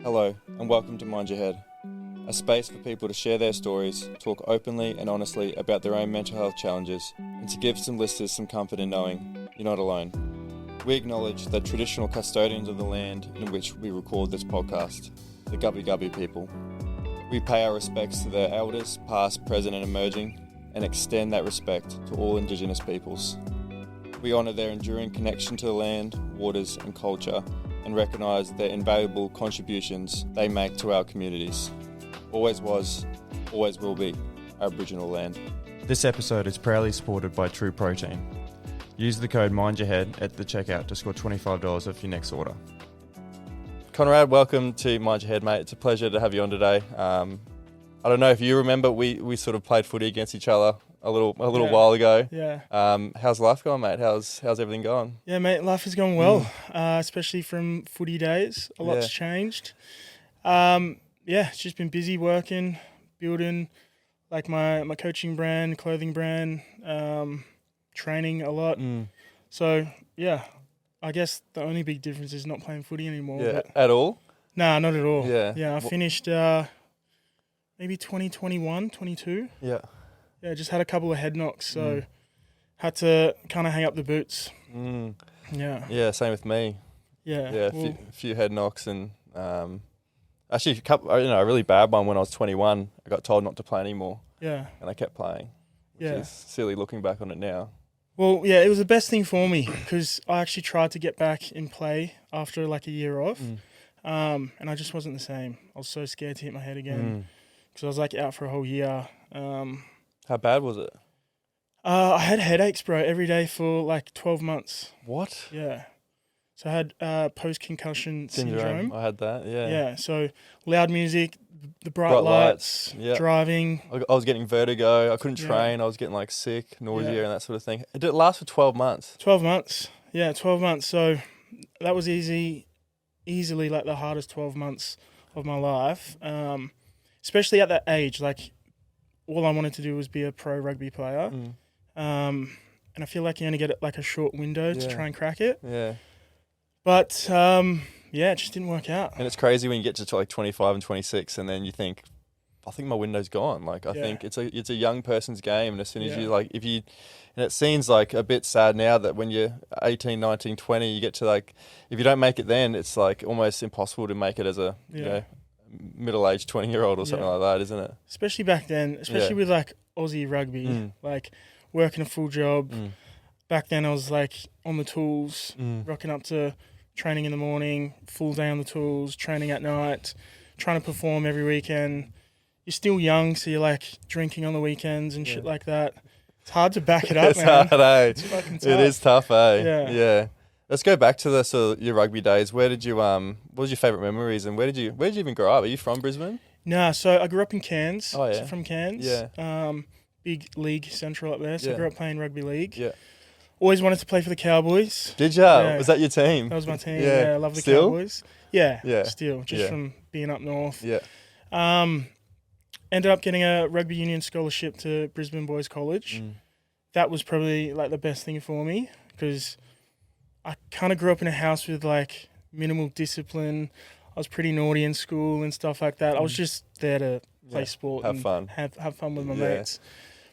Hello, and welcome to Mind Your Head, a space for people to share their stories, talk openly and honestly about their own mental health challenges, and to give some listeners some comfort in knowing you're not alone. We acknowledge the traditional custodians of the land in which we record this podcast, the Gubbi Gubbi people. We pay our respects to their elders, past, present and emerging, and extend that respect to all Indigenous peoples. We honour their enduring connection to the land, waters and culture, and recognise their invaluable contributions they make to our communities. Always was, always will be Aboriginal land. This episode is proudly supported by True Protein. Use the code MindYourHead at the checkout to score $25 off your next order. Conrad, welcome to Mind Your Head, mate. It's a pleasure to have you on today. I don't know if you remember, we sort of played footy against each other a little while ago. Yeah. How's life going, mate? How's everything going? Yeah, mate, life is going well, especially from footy days. A lot's changed. It's just been busy working, building like my coaching brand, clothing brand, training a lot. So, yeah, I guess the only big difference is not playing footy anymore. Yeah, at all? Nah, not at all. Yeah. I finished maybe 2021, 22. Yeah. Yeah, just had a couple of head knocks, so had to kind of hang up the boots. Yeah. Yeah, same with me. Yeah. A few head knocks and actually a really bad one when I was 21. I got told not to play anymore. Yeah. And I kept playing. Which is silly looking back on it now. Well, yeah, it was the best thing for me because I actually tried to get back and play after like a year off, and I just wasn't the same. I was so scared to hit my head again because I was like out for a whole year. How bad was it? I had headaches, bro, every day for like 12 months. What? Yeah. So I had post-concussion syndrome. I had that, yeah. Yeah, so loud music, the bright lights, driving. I was getting vertigo. I couldn't train. I was getting like sick, nausea and that sort of thing. It did last for 12 months. 12 months. Yeah, 12 months. So that was easily like the hardest 12 months of my life, especially at that age. Like, all I wanted to do was be a pro rugby player. And I feel like you only get like a short window to try and crack it. Yeah. But, it just didn't work out. And it's crazy when you get to like 25 and 26 and then you think, I think my window's gone. Like, I think it's a young person's game. And as soon as you like, and it seems like a bit sad now that when you're 18, 19, 20, you get to like, if you don't make it then, it's like almost impossible to make it as a, middle-aged 20-year-old or something like that, isn't it? Especially back then, with like Aussie rugby, like working a full job. Back then I was like on the tools, rocking up to training in the morning, full day on the tools, training at night, trying to perform every weekend. You're still young, so you're like drinking on the weekends and shit like that. It's hard to back it up, it's man. Hard, eh? It's fucking tough. It is tough, eh? Yeah. Let's go back to your rugby days. Where did you what was your favourite memories and where did you even grow up? Are you from Brisbane? Nah, so I grew up in Cairns. Oh yeah. So from Cairns. Yeah. Big league central up there. So I grew up playing rugby league. Yeah. Always wanted to play for the Cowboys. Did ya? Yeah. Was that your team? That was my team. Yeah, I love the Cowboys. Yeah. Still, just from being up north. Yeah. Ended up getting a rugby union scholarship to Brisbane Boys College. That was probably like the best thing for me because I kind of grew up in a house with like minimal discipline. I was pretty naughty in school and stuff like that. I was just there to play sport have and fun. Have fun with my mates.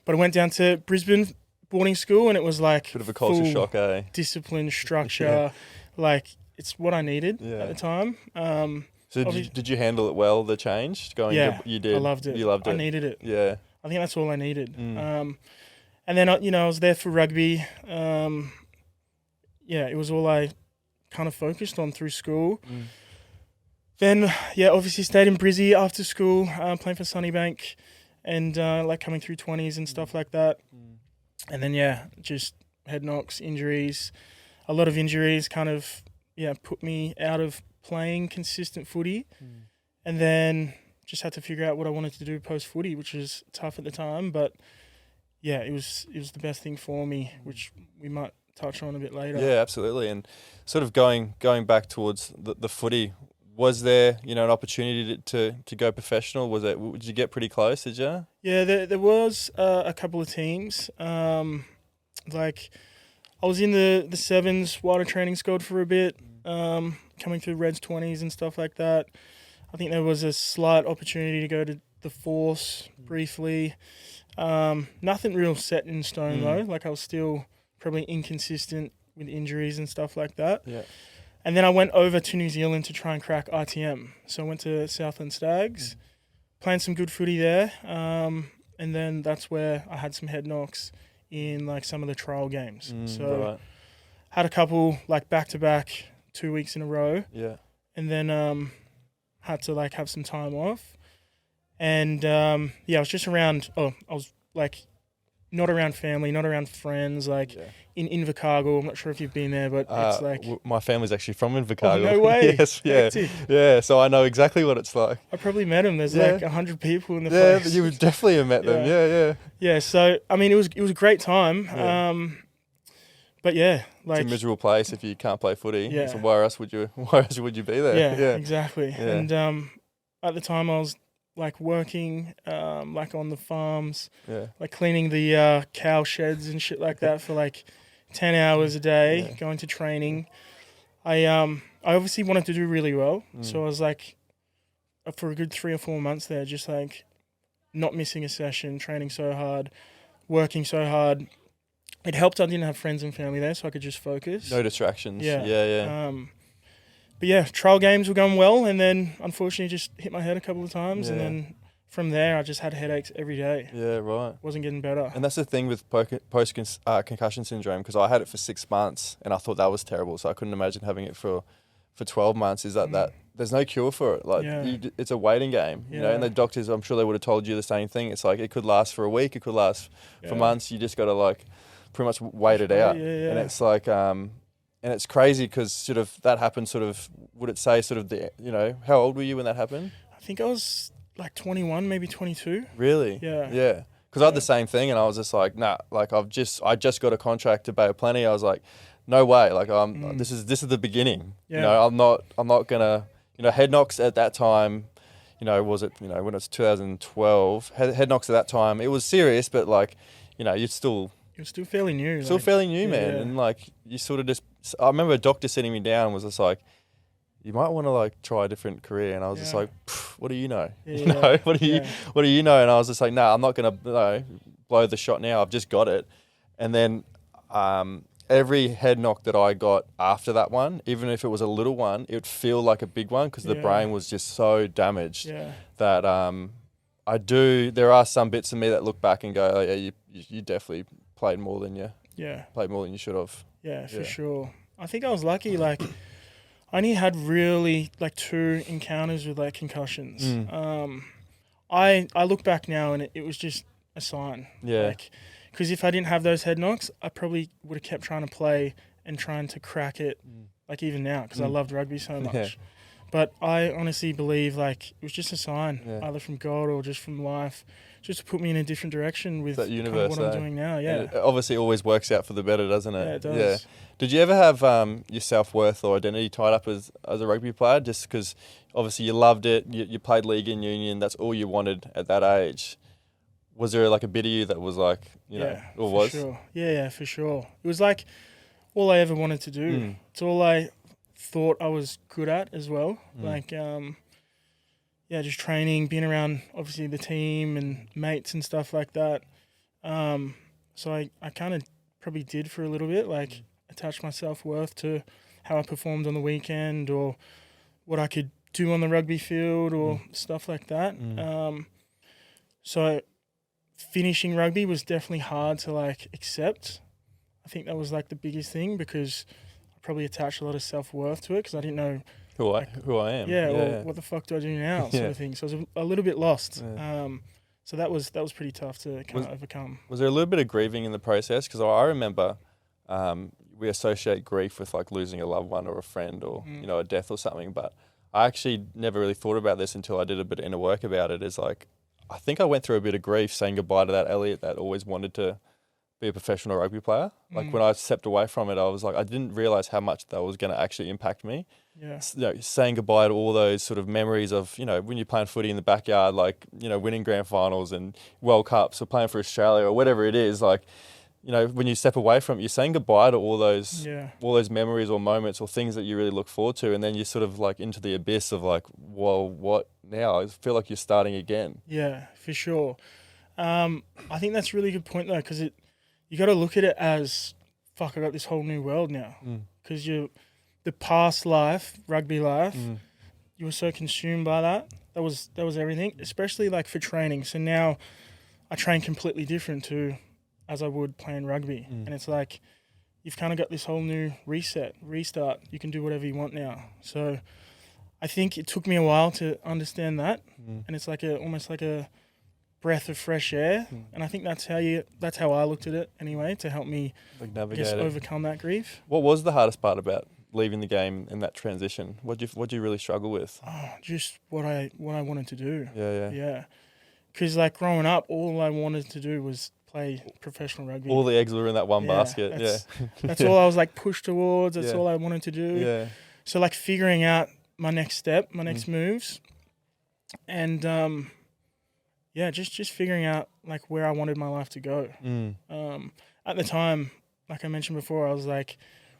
But I went down to Brisbane boarding school and it was like bit of a culture shock, eh? Discipline, structure, like it's what I needed at the time. So did you handle it well, the change? You did. I loved it. You loved it. I needed it. Yeah. I think that's all I needed. And then I was there for rugby. It was all I kind of focused on through school. Then, obviously stayed in Brizzy after school, playing for Sunnybank and like coming through 20s and stuff like that. And then, just head knocks, injuries. A lot of injuries kind of, put me out of playing consistent footy. And then just had to figure out what I wanted to do post-footy, which was tough at the time. But, it was the best thing for me, which we might touch on a bit later. Yeah, absolutely. And sort of going back towards the footy, was there an opportunity to go professional? Did you get pretty close? Did you? Yeah, there was a couple of teams. Like I was in the sevens wider training squad for a bit, coming through Reds 20s and stuff like that. I think there was a slight opportunity to go to the Force briefly. Nothing real set in stone though. Like I was still probably inconsistent with injuries and stuff like that. Yeah. And then I went over to New Zealand to try and crack RTM. So I went to Southland Stags, playing some good footy there. And then that's where I had some head knocks in like some of the trial games. So had a couple like back-to-back 2 weeks in a row. Yeah. And then had to like have some time off. And I was just around, I was like not around family, not around friends, like in Invercargill. I'm not sure if you've been there, but it's like... my family's actually from Invercargill. Oh, no way. Yes, yeah. Yeah, so I know exactly what it's like. I probably met him. There's like 100 people in the place. Yeah, you would definitely have met them. Yeah. Yeah, so, I mean, it was a great time. Yeah. But yeah, like... It's a miserable place if you can't play footy. Yeah. So why else would you be there? Yeah, exactly. Yeah. And at the time I was like working like on the farms, like cleaning the cow sheds and shit like that for like 10 hours a day, going to training. I obviously wanted to do really well. So I was like, for a good 3 or 4 months there, just like not missing a session, training so hard, working so hard. It helped I didn't have friends and family there, so I could just focus. No distractions. Yeah. But yeah, trial games were going well, and then unfortunately just hit my head a couple of times, and then from there I just had headaches every day. Yeah, right. Wasn't getting better. And that's the thing with post-concussion syndrome, because I had it for 6 months, and I thought that was terrible, so I couldn't imagine having it for 12 months, is that there's no cure for it. Like it's a waiting game, you know, and the doctors, I'm sure they would have told you the same thing. It's like it could last for a week, it could last for months. You just got to like pretty much wait it out. And it's like, and it's crazy because sort of that happened sort of, would it say sort of the, you know, how old were you when that happened? I think I was like 21, maybe 22. Really? Yeah. Yeah. Because I had the same thing, and I was just like, nah, like I just got a contract to Bay of Plenty. I was like, no way. Like this is the beginning. Yeah. You know, I'm not gonna, you know, head knocks at that time, you know, was it, you know, when it was 2012, head knocks at that time, it was serious, but like, you know, you're still fairly new. Still fairly new, man. And like, you sort of just, I remember a doctor sitting me down and was just like, you might want to like try a different career. And I was just like, what do you know? You know, what do you know? And I was just like, I'm not going to blow the shot now. I've just got it. And then every head knock that I got after that one, even if it was a little one, it would feel like a big one because the brain was just so damaged that there are some bits of me that look back and go, oh, yeah, you definitely played more than you should have. Yeah, for sure. I think I was lucky. Like, I only had really like 2 encounters with like concussions. I look back now and it was just a sign. Yeah. Like, because if I didn't have those head knocks, I probably would have kept trying to play and trying to crack it. Like even now, because I loved rugby so much. Yeah. But I honestly believe like it was just a sign, either from God or just from life, just to put me in a different direction with that universe, kind of what I'm doing now. Yeah, and it obviously always works out for the better, doesn't it? Yeah, it does. Yeah. Did you ever have your self-worth or identity tied up as a rugby player? Just because obviously you loved it, you played league and union, that's all you wanted at that age. Was there like a bit of you that was like, you know, or was? Sure. Yeah, for sure. It was like all I ever wanted to do. It's all I thought I was good at as well. Like, just training, being around obviously the team and mates and stuff like that. So I kind of probably did for a little bit, like attach my self-worth to how I performed on the weekend or what I could do on the rugby field or stuff like that. So finishing rugby was definitely hard to like accept. I think that was like the biggest thing because I probably attached a lot of self-worth to it because I didn't know who I am. Or what the fuck do I do now, sort of thing. So I was a little bit lost. Yeah. So that was pretty tough to kind of overcome. Was there a little bit of grieving in the process? Because I remember we associate grief with like losing a loved one or a friend or you know, a death or something. But I actually never really thought about this until I did a bit of inner work about it. Is like, I think I went through a bit of grief saying goodbye to that Elliot that always wanted to be a professional rugby player. Like when I stepped away from it, I was like, I didn't realize how much that was going to actually impact me. Yeah. You know, saying goodbye to all those sort of memories of, you know, when you're playing footy in the backyard, like, you know, winning grand finals and World Cups or playing for Australia or whatever it is, like you know, when you step away from it, you're saying goodbye to all those memories or moments or things that you really look forward to, and then you're sort of like into the abyss of like, well, what now? I feel like you're starting again. Yeah, for sure. I think that's a really good point though, because you got to look at it as, fuck, I got this whole new world now. Because the past life, rugby life, you were so consumed by that. That was everything, especially like for training. So now I train completely different to as I would playing rugby. And it's like, you've kind of got this whole new restart. You can do whatever you want now. So I think it took me a while to understand that. And it's like almost like a breath of fresh air. And I think that's how I looked at it anyway, to help me like navigate overcome that grief. What was the hardest part about leaving the game in that transition? What do you really struggle with? Oh, just what I wanted to do. Yeah. Because like growing up, all I wanted to do was play professional rugby. All the eggs were in that one basket. That's all I was like pushed towards. That's all I wanted to do. Yeah. So like figuring out my next step, my next moves, and just figuring out like where I wanted my life to go. At the time, like I mentioned before, I was like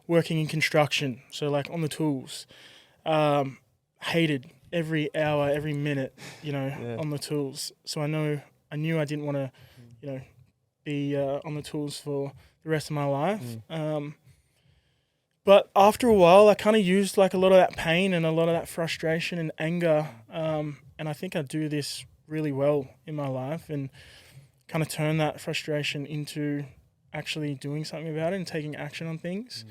working in construction, so like on the tools. Hated every hour, every minute, on the tools. So I knew I didn't want to, be on the tools for the rest of my life. But after a while, I kind of used like a lot of that pain and a lot of that frustration and anger. And I think I do this really well in my life, and kind of turn that frustration into actually doing something about it and taking action on things.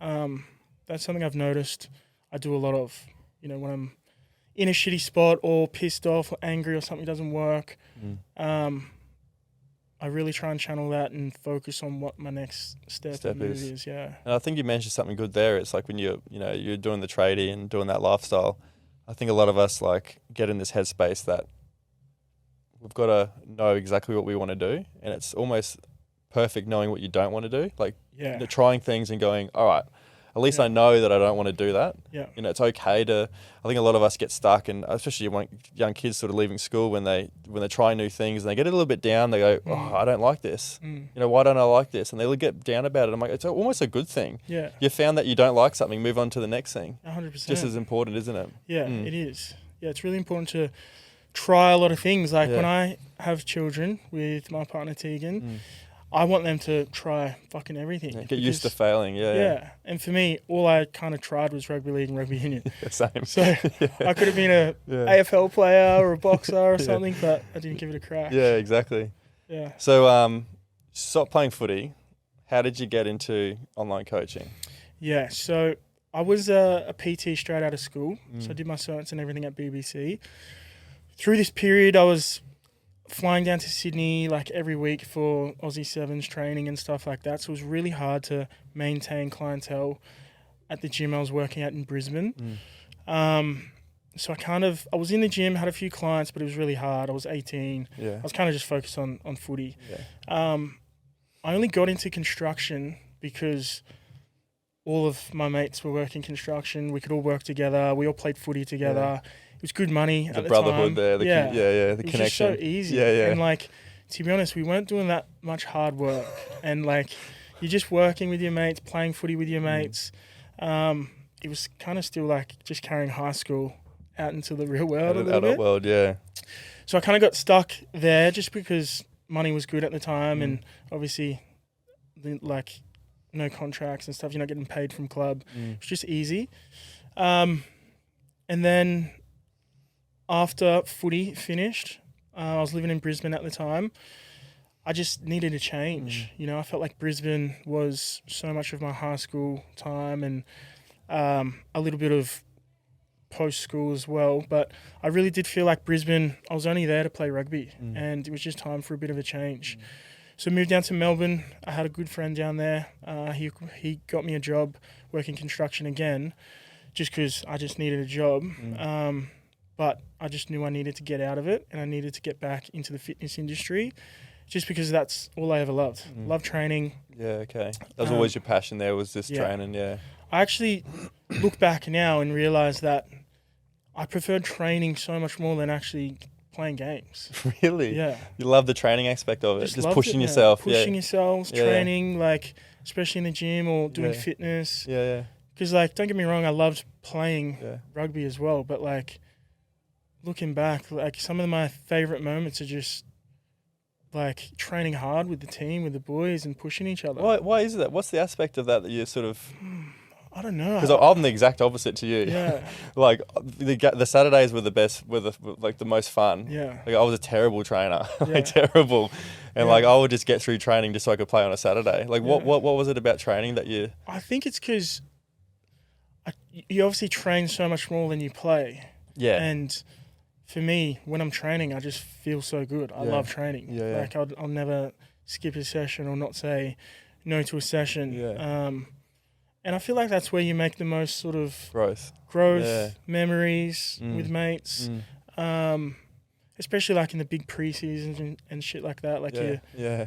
That's something I've noticed I do a lot of, when I'm in a shitty spot or pissed off or angry or something doesn't work. I really try and channel that and focus on what my next step is. Yeah. And I think you mentioned something good there. It's like when you're doing the tradie and doing that lifestyle, I think a lot of us like get in this headspace that we've got to know exactly what we want to do, and it's almost perfect knowing what you don't want to do. Like trying things and going, all right, at least I know that I don't want to do that. Yeah. It's okay to, I think a lot of us get stuck, and especially young kids sort of leaving school when they try new things and they get a little bit down, they go, oh, I don't like this. Why don't I like this? And they get down about it. I'm like, it's almost a good thing. Yeah. You found that you don't like something, move on to the next thing. 100%. Just as important, isn't it? Yeah, it is. Yeah, it's really important to try a lot of things. Like when I have children with my partner Tegan, I want them to try fucking everything. Yeah, get used to failing, yeah. And for me, all I kind of tried was rugby league and rugby union. Same. So I could have been a AFL player or a boxer or something, but I didn't give it a crack. Yeah, exactly. Yeah. So stop playing footy. How did you get into online coaching? Yeah, so I was a PT straight out of school. So I did my certs and everything at BBC. Through this period, I was flying down to Sydney like every week for Aussie Sevens training and stuff like that. So it was really hard to maintain clientele at the gym I was working at in Brisbane. So I was in the gym, had a few clients, but it was really hard. I was 18. Yeah. I was kind of just focused on footy. Yeah. I only got into construction because all of my mates were working construction. We could all work together. We all played footy together. Yeah. It was good money at the brotherhood time. There. The it connection. Was just so easy. Yeah. And like, to be honest, we weren't doing that much hard work. And like, you're just working with your mates, playing footy with your mates. It was kind of still like just carrying high school out into the real world a little bit. Adult world, yeah. So I kind of got stuck there just because money was good at the time, and obviously, like, no contracts and stuff. You're not getting paid from club. It's just easy. And then after footy finished, I was living in Brisbane at the time. I just needed a change. I felt like Brisbane was so much of my high school time and a little bit of post-school as well. But I really did feel like Brisbane, I was only there to play rugby, and it was just time for a bit of a change. So I moved down to Melbourne. I had a good friend down there. He got me a job working construction again, just because I just needed a job. But I just knew I needed to get out of it, and I needed to get back into the fitness industry, just because that's all I ever loved. Love training. Yeah, okay. That was always your passion there, was this training, I actually look back now and realise that I preferred training so much more than actually playing games. Really? Yeah. You love the training aspect of it, just loved pushing it, yourself. Pushing yourselves, Yeah. training, like, especially in the gym or doing fitness. Yeah. Because, like, don't get me wrong, I loved playing Yeah. rugby as well. But, like, looking back, like, some of my favourite moments are just, like, training hard with the team, with the boys and pushing each other. Why is that? What's the aspect of that you sort of... I don't know. Because I'm the exact opposite to you. Yeah. Like, the Saturdays were the best, were the most fun. Yeah. Like, I was a terrible trainer. Yeah. Like, terrible. And, Yeah. like, I would just get through training just so I could play on a Saturday. Like, what was it about training that you... I think it's because you obviously train so much more than you play. Yeah. And for me, when I'm training, I just feel so good. I love training. Yeah. Like, I'll never skip a session or not say no to a session. Yeah. And I feel like that's where you make the most sort of growth, memories with mates. Especially like in the big pre-seasons and shit like that. Like you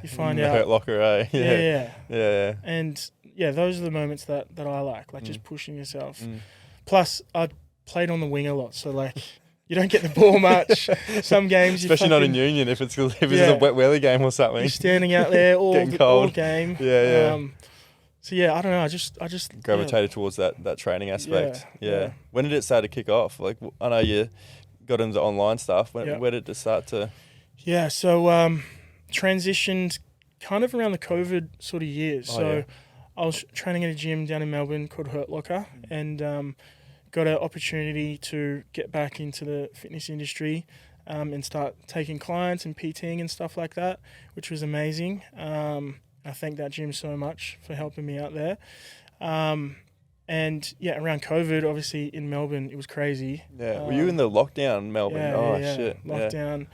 find in the out. Hurt Locker, eh? Yeah. And those are the moments that I like just pushing yourself. Plus, I played on the wing a lot, so like you don't get the ball much. Some games, especially not in union, if it's a wet weather game or something. You're standing out there all game. Yeah. So yeah, I don't know. I just gravitated towards that training aspect. Yeah. When did it start to kick off? Like, I know you got into online stuff. Where did it start to? Yeah. So transitioned kind of around the COVID sort of years. I was training at a gym down in Melbourne called Hurt Locker, and got an opportunity to get back into the fitness industry and start taking clients and PTing and stuff like that, which was amazing. I thank that gym so much for helping me out there. And around COVID, obviously in Melbourne, it was crazy. Yeah. Were you in the lockdown, Melbourne? Shit. Lockdown. Yeah.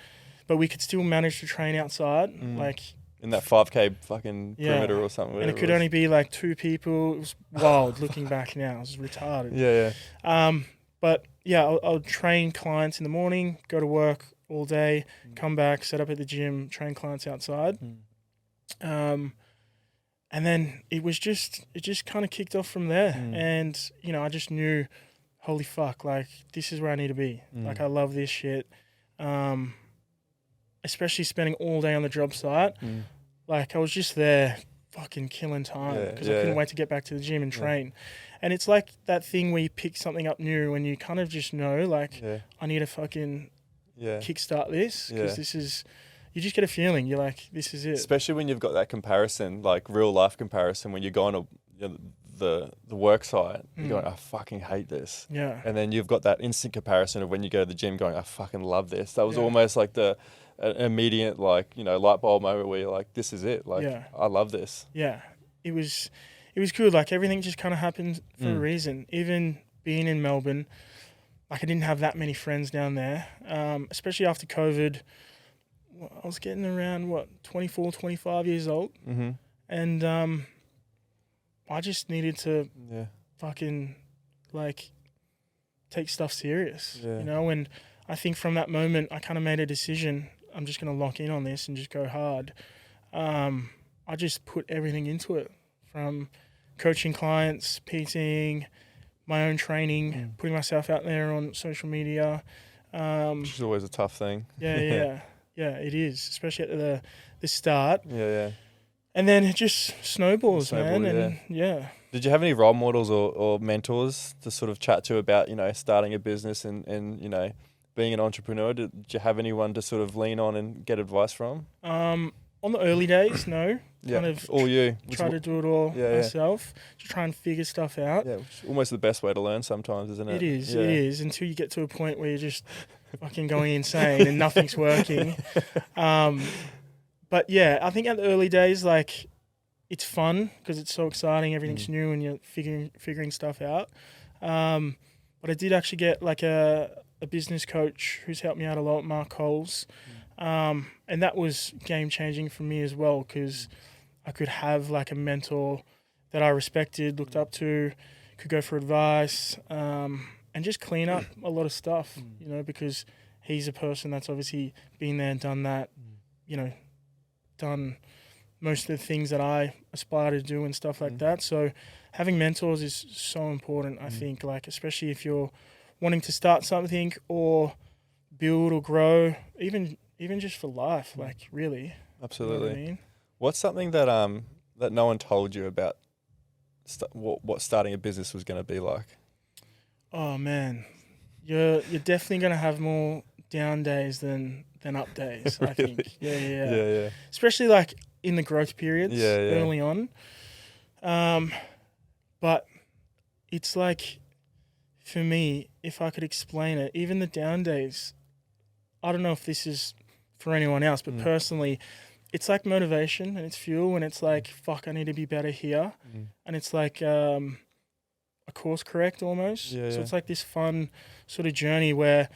But we could still manage to train outside, like in that 5K fucking perimeter or something. And it could only be like 2 people. It was wild looking back now. It was retarded. Yeah. But I'll train clients in the morning, go to work all day, come back, set up at the gym, train clients outside. And then it just kind of kicked off from there. And, I just knew, holy fuck, like, this is where I need to be. Like, I love this shit. Especially spending all day on the job site. Like, I was just there fucking killing time because I couldn't wait to get back to the gym and train. And it's like that thing where you pick something up new when you kind of just know, like, I need to fucking kickstart this because this is... You just get a feeling. You're like, this is it. Especially when you've got that comparison, like real life comparison, when you're going to the work site, you're going, I fucking hate this. Yeah. And then you've got that instant comparison of when you go to the gym going, I fucking love this. That was almost like an immediate, like, light bulb moment where you're like, this is it. Like, I love this. Yeah. It was good. Like, everything just kind of happened for a reason. Even being in Melbourne, like, I didn't have that many friends down there, especially after COVID. I was getting around, 24, 25 years old. And I just needed to fucking, like, take stuff serious, and I think from that moment, I kind of made a decision. I'm just going to lock in on this and just go hard. I just put everything into it, from coaching clients, PTing, my own training, putting myself out there on social media. Which is always a tough thing. Yeah, it is, especially at the start. Yeah. And then it just snowballs, man. And Did you have any role models or mentors to sort of chat to about, starting a business and being an entrepreneur? Did you have anyone to sort of lean on and get advice from? On the early days, no. Kind of all you. Try to do it all myself. Just try and figure stuff out. Yeah, which is almost the best way to learn sometimes, isn't it? It is, until you get to a point where you're just fucking going insane and nothing's working. But yeah, I think at the early days, like, it's fun because it's so exciting. Everything's new and you're figuring stuff out. But I did actually get like a business coach who's helped me out a lot, Mark Coles. And that was game changing for me as well, because I could have like a mentor that I respected, looked up to, could go for advice, and just clean up a lot of stuff, because he's a person that's obviously been there and done that, done most of the things that I aspire to do and stuff like that. So having mentors is so important, I think, like, especially if you're wanting to start something or build or grow even just for life, like really. Absolutely. You know what I mean? What's something that that no one told you about what starting a business was going to be like? Oh man, you're definitely gonna have more down days than up days. I Really? think. Yeah. Yeah. Especially like in the growth periods Yeah. early on. But it's like, for me, if I could explain it, even the down days, I don't know if this is for anyone else, but personally, it's like motivation and it's fuel, and it's like, fuck, I need to be better here. And it's like a course correct almost. Yeah, so it's like this fun sort of journey where,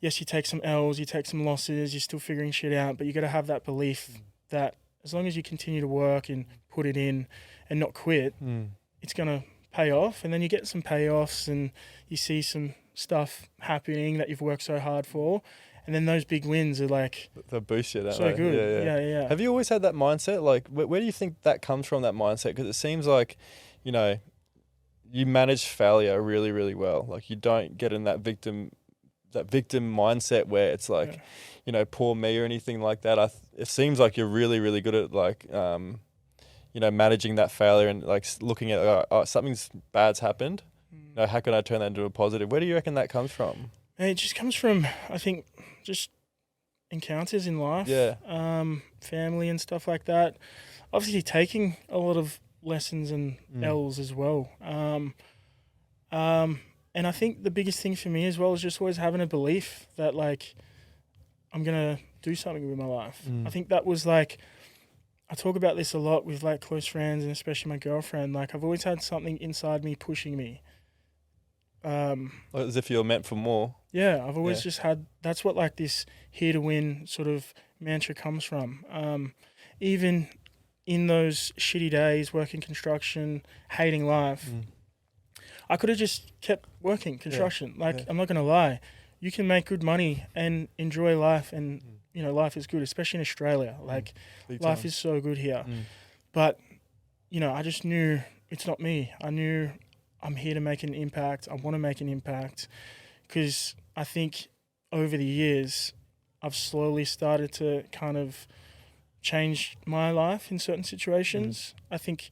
yes, you take some L's, you take some losses, you're still figuring shit out, but you got to have that belief that as long as you continue to work and put it in and not quit, it's going to pay off. And then you get some payoffs and you see some stuff happening that you've worked so hard for. And then those big wins are like, they'll boost you, don't so they? good. Yeah. Have you always had that mindset? Like, where do you think that comes from, that mindset? Because it seems like, you know, you manage failure really, really well. Like, you don't get in that victim mindset where it's like, you know, poor me or anything like that. It seems like you're really, really good at like, you know, managing that failure and like looking at something's bad's happened. You know, how can I turn that into a positive? Where do you reckon that comes from? And it just comes from, I think, just encounters in life, family and stuff like that. Obviously, taking a lot of lessons and L's as well. And I think the biggest thing for me as well is just always having a belief that like I'm gonna do something with my life. I think that was like, I talk about this a lot with like close friends and especially my girlfriend. Like, I've always had something inside me pushing me. As if you're meant for more. Yeah, I've always just had, that's what like this here to win sort of mantra comes from. Even in those shitty days, working construction, hating life, I could have just kept working construction. I'm not going to lie. You can make good money and enjoy life, and, you know, life is good, especially in Australia. Like, life is so good here. But, you know, I just knew it's not me. I knew I'm here to make an impact. I want to make an impact, because I think over the years, I've slowly started to kind of change my life in certain situations. I think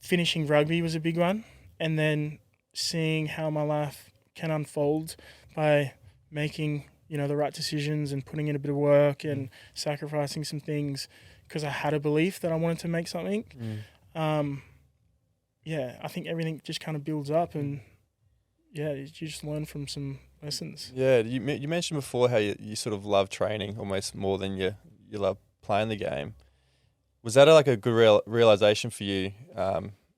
finishing rugby was a big one, and then seeing how my life can unfold by making, you know, the right decisions and putting in a bit of work and sacrificing some things because I had a belief that I wanted to make something. I think everything just kind of builds up, and you just learn from some lessons. Yeah, you mentioned before how you sort of love training almost more than you love playing the game. Was that like a good realization for you?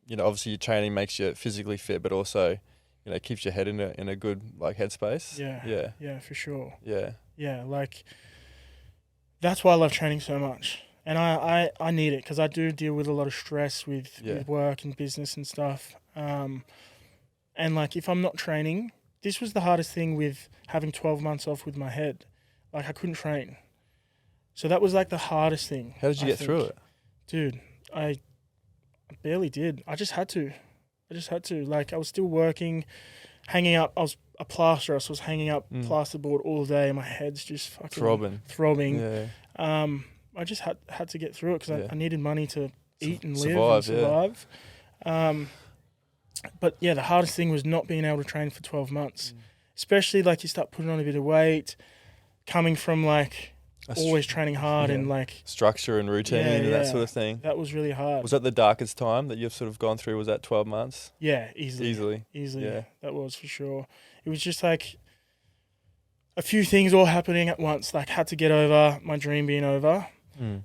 You know, obviously your training makes you physically fit, but also, you know, keeps your head in a good like headspace. Yeah, for sure. Yeah, like that's why I love training so much. And I need it, because I do deal with a lot of stress with work and business and stuff. And like, if I'm not training, this was the hardest thing with having 12 months off with my head. Like, I couldn't train. So that was like the hardest thing. How did you get through it? Dude, I barely did. I just had to. Like, I was still working, hanging up. I was a plasterer, so I was hanging up plasterboard all day, and my head's just fucking throbbing. Yeah. I just had to get through it, because I needed money to eat and live and survive. But yeah, the hardest thing was not being able to train for 12 months. Especially like, you start putting on a bit of weight, coming from like always training hard and like structure and routine and that sort of thing. That was really hard. Was that the darkest time that you've sort of gone through? Was that 12 months? Yeah, easily. Yeah, that was for sure. It was just like a few things all happening at once. Like, had to get over my dream being over.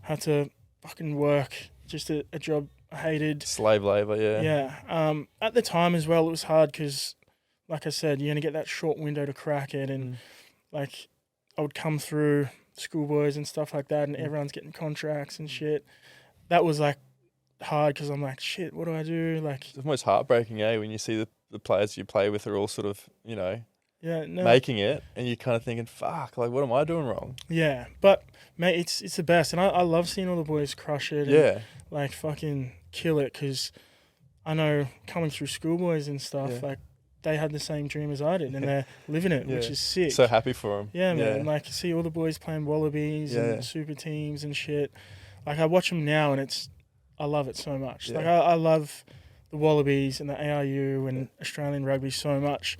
Had to fucking work just a job I hated. Slave labor, Yeah. At the time as well, it was hard because, like I said, you only get that short window to crack it, and like, I would come through schoolboys and stuff like that, and everyone's getting contracts and shit. That was like hard, because I'm like, shit, what do I do? Like, it's almost heartbreaking, when you see the players you play with are all sort of, you know, making it, and you're kind of thinking, fuck, like, what am I doing wrong? Yeah, but mate, it's the best, and I love seeing all the boys crush it. And, like, fucking kill it, because I know coming through schoolboys and stuff, like, they had the same dream as I did, and they're living it, which is sick. So happy for them. Yeah, man. Like, you see all the boys playing wallabies and super teams and shit. Like, I watch them now, and I love it so much. Like, I love the wallabies and the ARU and Australian rugby so much.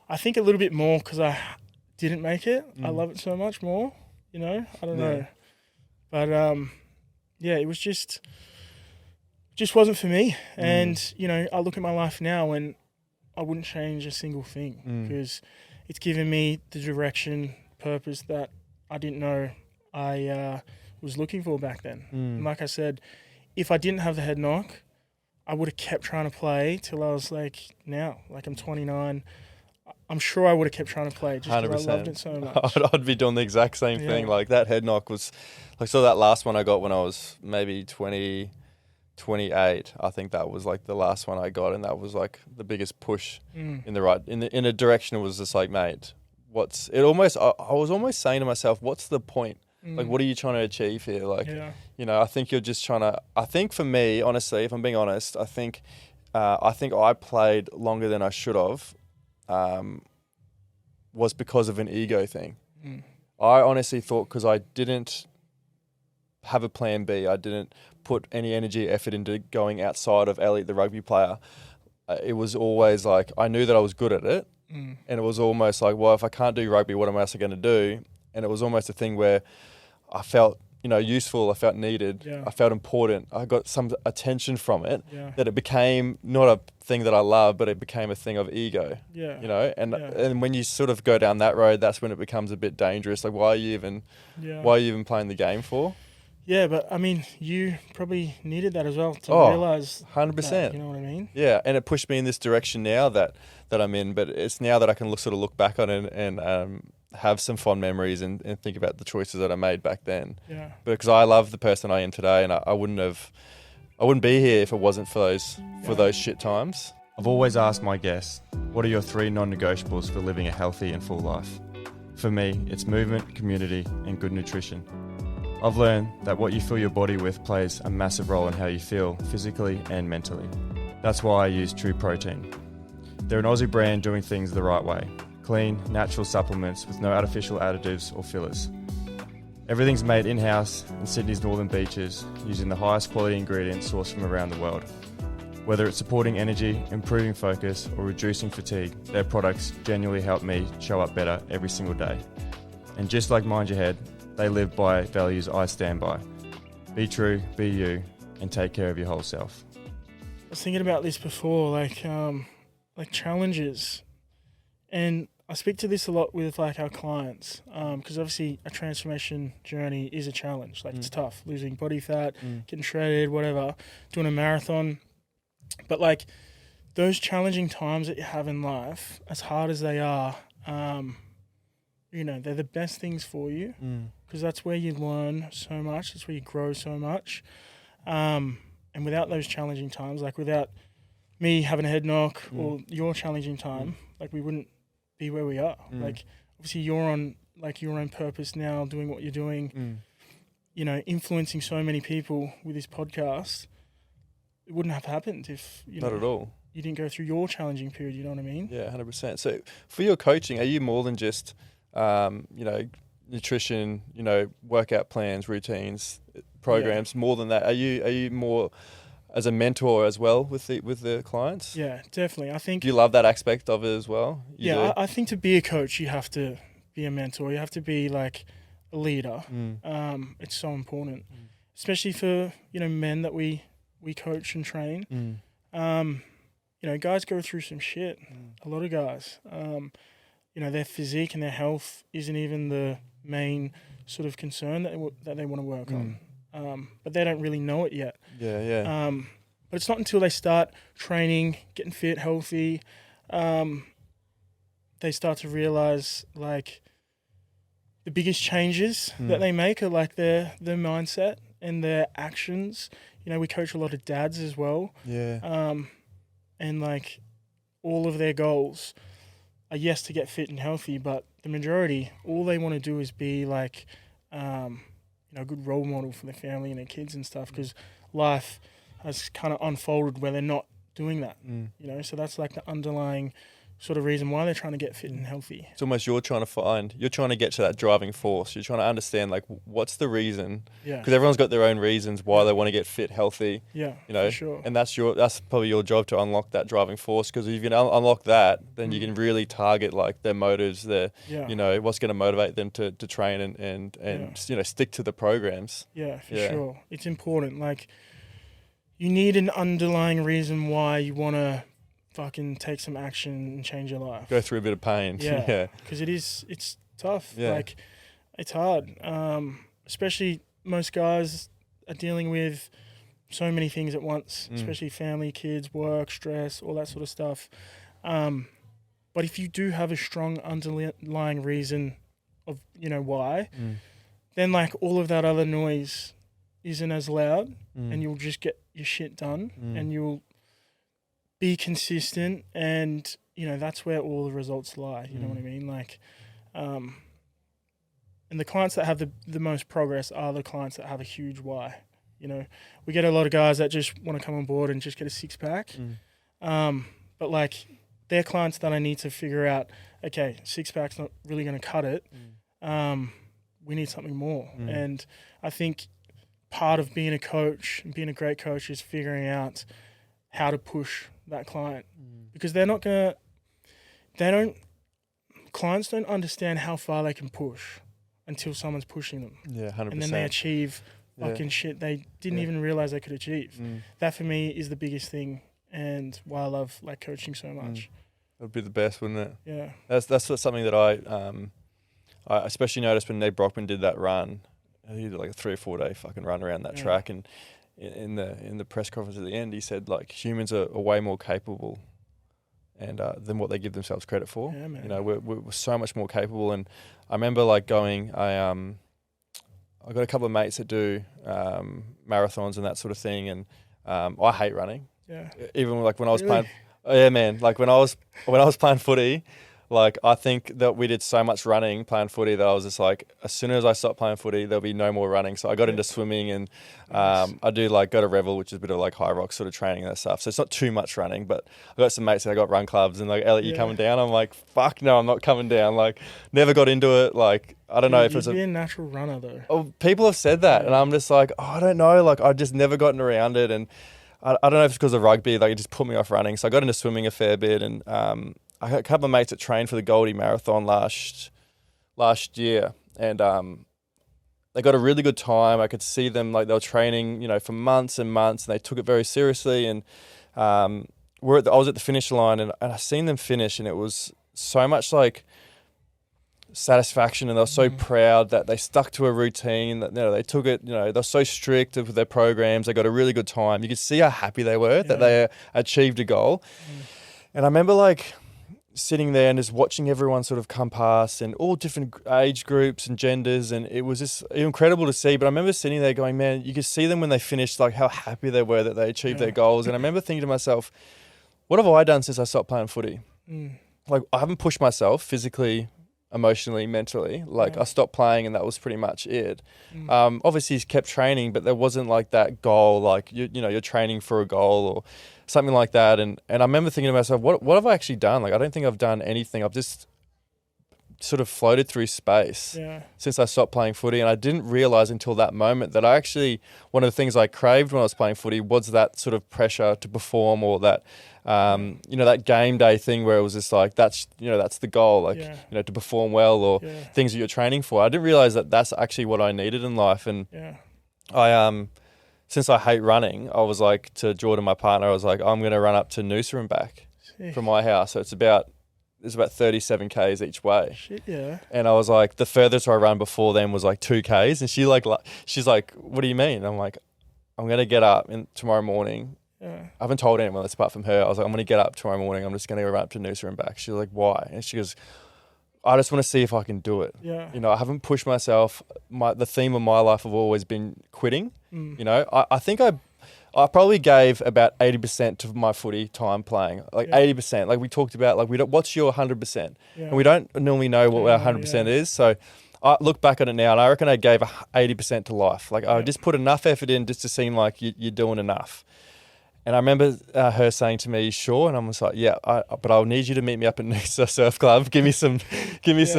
I think a little bit more because I didn't make it. I love it so much more, you know? I don't know. But, it was just wasn't for me. And, you know, I look at my life now and I wouldn't change a single thing because it's given me the direction, purpose that I didn't know I was looking for back then. And like I said, if I didn't have the head knock, I would have kept trying to play till I was like now. Like, I'm 29. I'm sure I would have kept trying to play just because I loved it so much. I'd be doing the exact same thing. Like, that head knock was, like, so that last one I got when I was maybe 28, I think that was like the last one I got, and that was like the biggest push in a direction. It was just like, mate, I was almost saying to myself, what's the point? Like, what are you trying to achieve here? Like, you know, I think you're just trying to, I think for me, honestly, if I'm being honest, I think I played longer than I should have, was because of an ego thing. I honestly thought, because I didn't have a plan B, I didn't put any energy, effort into going outside of Elliot, the rugby player. It was always like, I knew that I was good at it. And it was almost like, well, if I can't do rugby, what am I else going to do? And it was almost a thing where I felt, you know, useful. I felt needed. I felt important. I got some attention from it, that it became not a thing that I love, but it became a thing of ego. You know, and when you sort of go down that road, that's when it becomes a bit dangerous. Like, why are you even playing the game for? Yeah, but I mean, you probably needed that as well to realize 100%. You know what I mean? Yeah, and it pushed me in this direction now that I'm in. But it's now that I can look back on it and have some fond memories and think about the choices that I made back then. Yeah. Because I love the person I am today, and I wouldn't be here if it wasn't for those shit times. I've always asked my guests, what are your 3 non-negotiables for living a healthy and full life? For me, it's movement, community, and good nutrition. I've learned that what you fill your body with plays a massive role in how you feel physically and mentally. That's why I use True Protein. They're an Aussie brand doing things the right way. Clean, natural supplements with no artificial additives or fillers. Everything's made in-house in Sydney's northern beaches using the highest quality ingredients sourced from around the world. Whether it's supporting energy, improving focus, or reducing fatigue, their products genuinely help me show up better every single day. And just like Mind Your Head, they live by values I stand by. Be true, be you, and take care of your whole self. I was thinking about this before, like challenges. And I speak to this a lot with like our clients, because obviously a transformation journey is a challenge. Like, it's tough, losing body fat, getting shredded, whatever, doing a marathon. But like, those challenging times that you have in life, as hard as they are, you know, they're the best things for you, because that's where you learn so much. That's where you grow so much. And without those challenging times, like without me having a head knock or your challenging time, like, we wouldn't be where we are. Like, obviously you're on like your own purpose now, doing what you're doing, you know, influencing so many people with this podcast. It wouldn't have happened if, you know, not at all, you didn't go through your challenging period. You know what I mean? Yeah, 100%. So for your coaching, are you more than just you know, nutrition, you know, workout plans, routines, programs? More than that, are you more as a mentor as well with the clients? Yeah, definitely. I think. Do you love that aspect of it as well? I think to be a coach, you have to be a mentor. You have to be like a leader. It's so important, especially for, you know, men that we coach and train. You know, guys go through some shit. A lot of guys. You know, their physique and their health isn't even the main sort of concern that they want to work on. But they don't really know it yet. But it's not until they start training, getting fit, healthy, they start to realize, like, the biggest changes that they make are like their mindset and their actions. You know, we coach a lot of dads as well. And like, all of their goals are, yes, to get fit and healthy, but the majority, all they want to do is be like, you know, a good role model for their family and their kids and stuff, because life has kind of unfolded where they're not doing that, you know. So that's like the underlying sort of reason why they're trying to get fit and healthy. It's almost you're trying to get to that driving force. You're trying to understand, like, what's the reason? Yeah. Because everyone's got their own reasons why they want to get fit, healthy. Yeah, you know, for sure. And that's probably your job to unlock that driving force. Because if you can unlock that, then you can really target like their motives, you know, what's going to motivate them to train and you know, stick to the programs. Yeah, for sure. It's important. Like, you need an underlying reason why you want to fucking take some action and change your life. Go through a bit of pain. Yeah. Because it's tough. Yeah. Like, it's hard. Especially most guys are dealing with so many things at once, especially family, kids, work, stress, all that sort of stuff. But if you do have a strong underlying reason of, you know, why, then like all of that other noise isn't as loud and you'll just get your shit done and you'll be consistent, and you know that's where all the results lie. You know what I mean? Like, and the clients that have the most progress are the clients that have a huge why. You know, we get a lot of guys that just want to come on board and just get a 6-pack, but like they're clients that I need to figure out. Okay, 6-pack's not really going to cut it. We need something more, and I think part of being a coach and being a great coach is figuring out how to push that client, because clients don't understand how far they can push until someone's pushing them. Yeah, 100%. And then they achieve fucking shit they didn't even realize they could achieve. That for me is the biggest thing, and why I love like coaching so much. That'd be the best, wouldn't it? Yeah. That's something that I especially noticed when Nate Brockman did that run. He did like a 3 or 4 day fucking run around that track, and in the press conference at the end, he said like humans are way more capable and than what they give themselves credit for. Yeah, man. You know, we're so much more capable. And I remember like going, I got a couple of mates that do marathons and that sort of thing, and I hate running. Yeah. Even like when I was playing, yeah, man. Like when I was playing footy. Like, I think that we did so much running playing footy that I was just like, as soon as I stopped playing footy, there'll be no more running. So I got into swimming, and I do like go to Revel, which is a bit of like high rock sort of training and stuff. So it's not too much running, but I got some mates that I got run clubs, and like, Elliot, you coming down? I'm like, fuck no, I'm not coming down. Like, never got into it. Like, I don't know if it's a natural runner though. Oh, people have said that, and I'm just like, oh, I don't know. Like, I just never gotten around it, and I don't know if it's because of rugby. Like, it just put me off running. So I got into swimming a fair bit, and I had a couple of mates that trained for the Goldie Marathon last year, and they got a really good time. I could see them, like, they were training, you know, for months and months, and they took it very seriously. And I was at the finish line, and I seen them finish, and it was so much like satisfaction, and they were so proud that they stuck to a routine, that, you know, they took it, you know, they're so strict with their programs. They got a really good time. You could see how happy they were that they achieved a goal. And I remember like sitting there and just watching everyone sort of come past, and all different age groups and genders, and it was just incredible to see. But I remember sitting there going, man, you could see them when they finished, like how happy they were that they achieved their goals. And I remember thinking to myself, what have I done since I stopped playing footy? Like, I haven't pushed myself physically, emotionally, mentally. Like, I stopped playing, and that was pretty much it. Obviously he's kept training, but there wasn't like that goal, like you know, you're training for a goal or something like that. And I remember thinking to myself, what have I actually done? Like, I don't think I've done anything. I've just sort of floated through space since I stopped playing footy. And I didn't realize until that moment that I actually, one of the things I craved when I was playing footy was that sort of pressure to perform, or that, you know, that game day thing where it was just like, that's, you know, that's the goal, like, you know, to perform well, or things that you're training for. I didn't realize that that's actually what I needed in life. And since I hate running, I was like to Jordan, my partner, I was like, I'm going to run up to Noosa and back from my house. So it's about 37 Ks each way. Shit, yeah. And I was like, the furthest I run before then was like 2 Ks. And she's like, what do you mean? And I'm like, I'm going to get up tomorrow morning. I haven't told anyone else apart from her. I was like, I'm going to get up tomorrow morning. I'm just going to run up to Noosa and back. She was like, why? And she goes, I just want to see if I can do it. Yeah. You know, I haven't pushed myself. The theme of my life have always been quitting. You know, I think I probably gave about 80% to my footy time playing, like 80%. Like we talked about, like what's your 100%? And we don't normally know what our 100% is. So I look back at it now, and I reckon I gave 80% to life. Like I just put enough effort in just to seem like you're doing enough. And I remember her saying to me, "Sure," and I was like, "Yeah, but I'll need you to meet me up at Noosa Surf Club. Give me some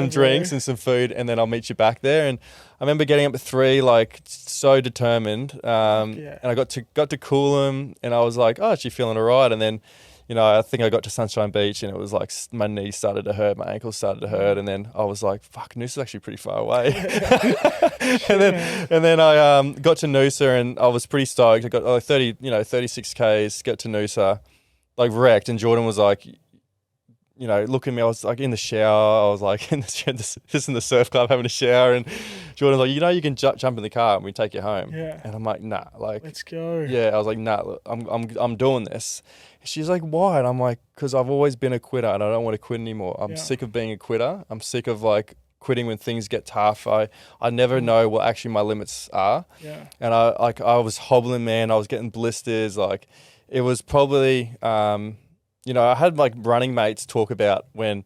drinks and some food, and then I'll meet you back there." And I remember getting up at 3, like so determined. And I got to Coolum, and I was like, "Oh, actually feeling alright." And then, I think I got to Sunshine Beach, and it was like my knees started to hurt, my ankles started to hurt, and then I was like, "Fuck, Noosa's actually pretty far away." and then I got to Noosa, and I was pretty stoked. I got like 36 Ks, get to Noosa, like wrecked, and Jordan was like, looking at me. I was like in the shower. I was like just in the surf club having a shower, and Jordan's like, you can jump in the car and we take you home. Yeah. And I'm like, nah, like let's go. Yeah, I was like, nah, look, I'm doing this. She's like, why? And I'm like, because I've always been a quitter and I don't want to quit anymore. I'm sick of being a quitter. I'm sick of like quitting when things get tough. I never know what actually my limits are. Yeah. And I was hobbling, man. I was getting blisters. Like it was probably, I had like running mates talk about when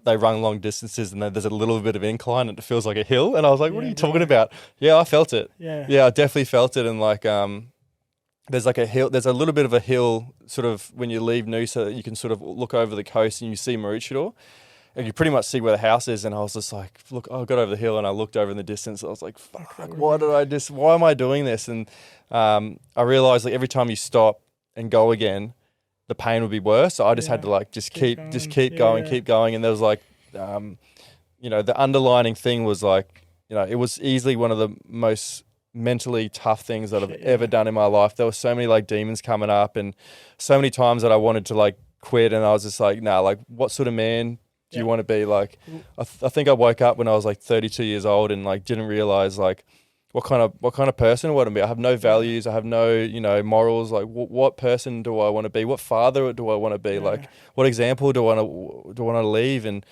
they run long distances and then there's a little bit of incline and it feels like a hill. And I was like, what are you talking about? Yeah, I felt it. Yeah, I definitely felt it. And like, there's like a hill, there's a little bit of a hill sort of when you leave Noosa, you can sort of look over the coast and you see Maroochydore and you pretty much see where the house is. And I was just like, look, I got over the hill and I looked over in the distance. I was like, fuck, why am I doing this? And I realized like every time you stop and go again, the pain would be worse. So I just had to like, keep going. And there was like, the underlining thing was like, it was easily one of the most mentally tough things that I've ever done in my life. There were so many like demons coming up and so many times that I wanted to like quit, and I was just like, nah, like what sort of man do you want to be? Like I think I woke up when I was like 32 years old and like didn't realize like what kind of person I want to be. I have no values, I have no morals. Like what person do I want to be? What father do I want to be? Like what example do I want to leave? And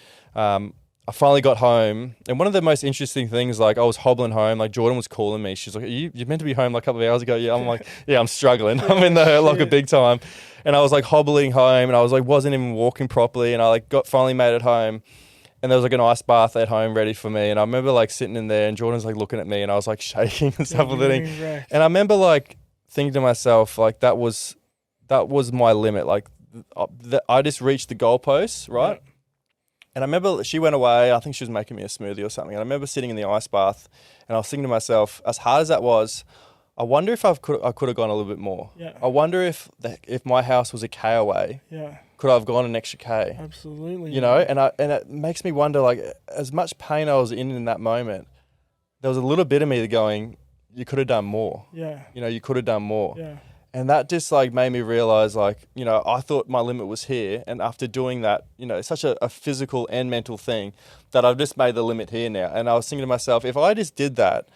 I finally got home, and one of the most interesting things, like I was hobbling home, like Jordan was calling me. She's like, you're meant to be home like a couple of hours ago. Yeah, I'm like, yeah, I'm struggling. I'm in the hurt locker big time. And I was like hobbling home, and I was like, wasn't even walking properly. And I like finally made it home, and there was like an ice bath at home ready for me. And I remember like sitting in there, and Jordan's like looking at me, and I was like shaking and stuff. And I remember like thinking to myself, like that was my limit. Like I just reached the goalpost, right? Yeah. And I remember she went away. I think she was making me a smoothie or something. And I remember sitting in the ice bath, and I was thinking to myself, as hard as that was, I wonder if I could have gone a little bit more. Yeah. I wonder if my house was a K away. Yeah. Could I have gone an extra K? Absolutely. And it makes me wonder, like, as much pain I was in that moment, there was a little bit of me going, you could have done more. Yeah. You could have done more. Yeah. And that just like made me realize, like, I thought my limit was here. And after doing that, it's such a physical and mental thing that I've just made the limit here now. And I was thinking to myself, if I just did that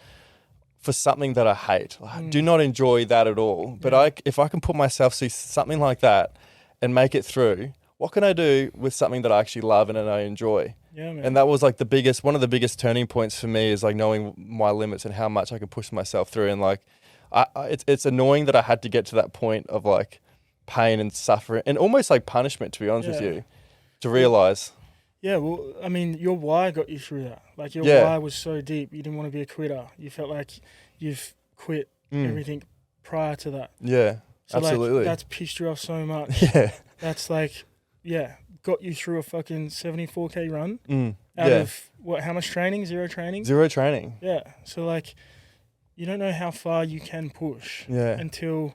for something that I hate, I do not enjoy that at all. But if I can put myself through something like that and make it through, what can I do with something that I actually love and I enjoy? Yeah, man. And that was like one of the biggest turning points for me, is like knowing my limits and how much I can push myself through. And like, it's annoying that I had to get to that point of like pain and suffering and almost like punishment, to be honest with you, to realize. Yeah, well, I mean, your why got you through that. Like your why was so deep. You didn't want to be a quitter. You felt like you've quit everything prior to that. Yeah, so absolutely. Like, that's pissed you off so much. Yeah. That's like, got you through a fucking 74K run out of how much training? Zero training? Zero training. Yeah. So like, you don't know how far you can push until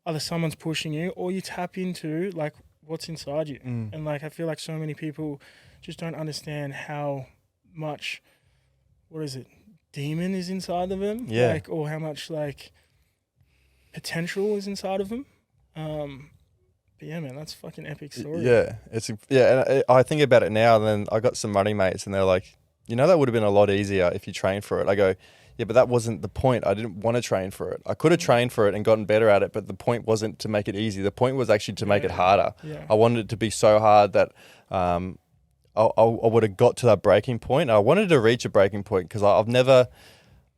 either someone's pushing you or you tap into like what's inside you. And like, I feel like so many people just don't understand how much, demon is inside of them. Yeah. Like, or how much like potential is inside of them. But yeah, man, that's a fucking epic story. Yeah. And I think about it now, and then I got some running mates and they're like, that would have been a lot easier if you trained for it. I go, yeah, but that wasn't the point. I didn't want to train for it. I could have trained for it and gotten better at it, but the point wasn't to make it easy. The point was actually to make it harder. Yeah. I wanted it to be so hard that I would have got to that breaking point. I wanted to reach a breaking point because I've never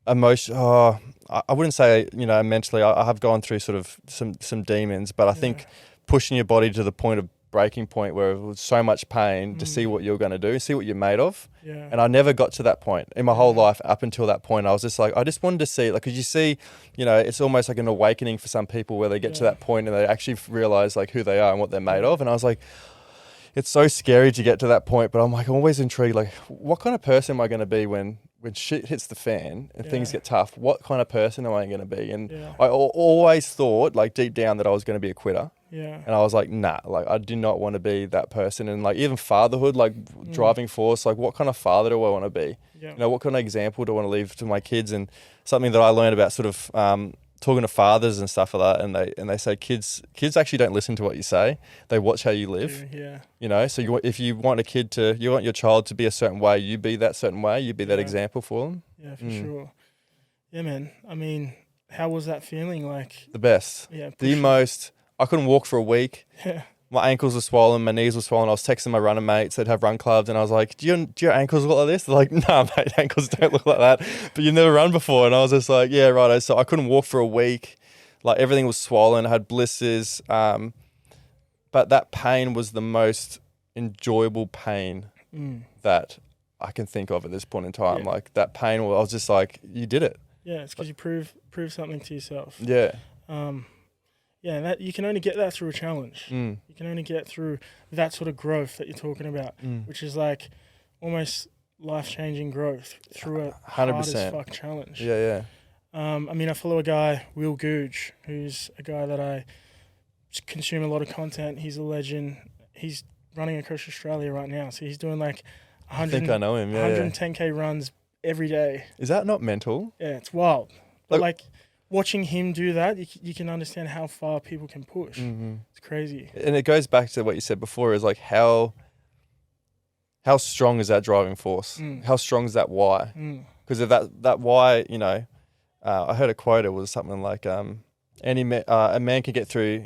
I wouldn't say, mentally, I have gone through sort of some demons, but I think pushing your body to the point of breaking point where it was so much pain to see what you're going to do, see what you're made of. Yeah. And I never got to that point in my whole life. Up until that point, I was just like, I just wanted to see, like, because you see, you know, it's almost like an awakening for some people where they get to that point and they actually realize like who they are and what they're made of. And I was like, it's so scary to get to that point, but I'm like, I'm always intrigued, like, what kind of person am I going to be when shit hits the fan and things get tough? What kind of person am I going to be? And I always thought, like, deep down that I was going to be a quitter. Yeah. And I was like, nah, like, I do not want to be that person. And like, even fatherhood, like driving force, like, what kind of father do I want to be? Yeah. You know, what kind of example do I want to leave to my kids? And something that I learned about sort of, talking to fathers and stuff like that, and they say kids actually don't listen to what you say; they watch how you live. Yeah, you know. So if you want your child to be a certain way, you be that certain way. You be that example for them. Yeah, for sure. Yeah, man. I mean, how was that feeling? Like the best. Yeah, the most. I couldn't walk for a week. Yeah. My ankles were swollen, my knees were swollen. I was texting my running mates that have run clubs, and I was like, do your ankles look like this? They're like, nah, mate, ankles don't look like that. But you've never run before. And I was just like, yeah, right. So I couldn't walk for a week. Like, everything was swollen. I had blisters. But that pain was the most enjoyable pain that I can think of at this point in time. Yeah. Like, that pain, I was just like, you did it. Yeah, it's because you prove something to yourself. Yeah. Yeah, and that you can only get that through a challenge. You can only get through that sort of growth that you're talking about, which is like almost life-changing growth through a 100%. Hard as fuck challenge. Yeah. I mean, I follow a guy, Will Googe, who's a guy that I consume a lot of content. He's a legend. He's running across Australia right now, so he's doing like 100. I think I know him. Yeah, 110k runs every day. Is that not mental? Yeah, it's wild. But like watching him do that, you can understand how far people can push. It's crazy. And it goes back to what you said before, is like how strong is that driving force? How strong is that why? Because if that why, you know, I heard a quote, it was something like, a man can get through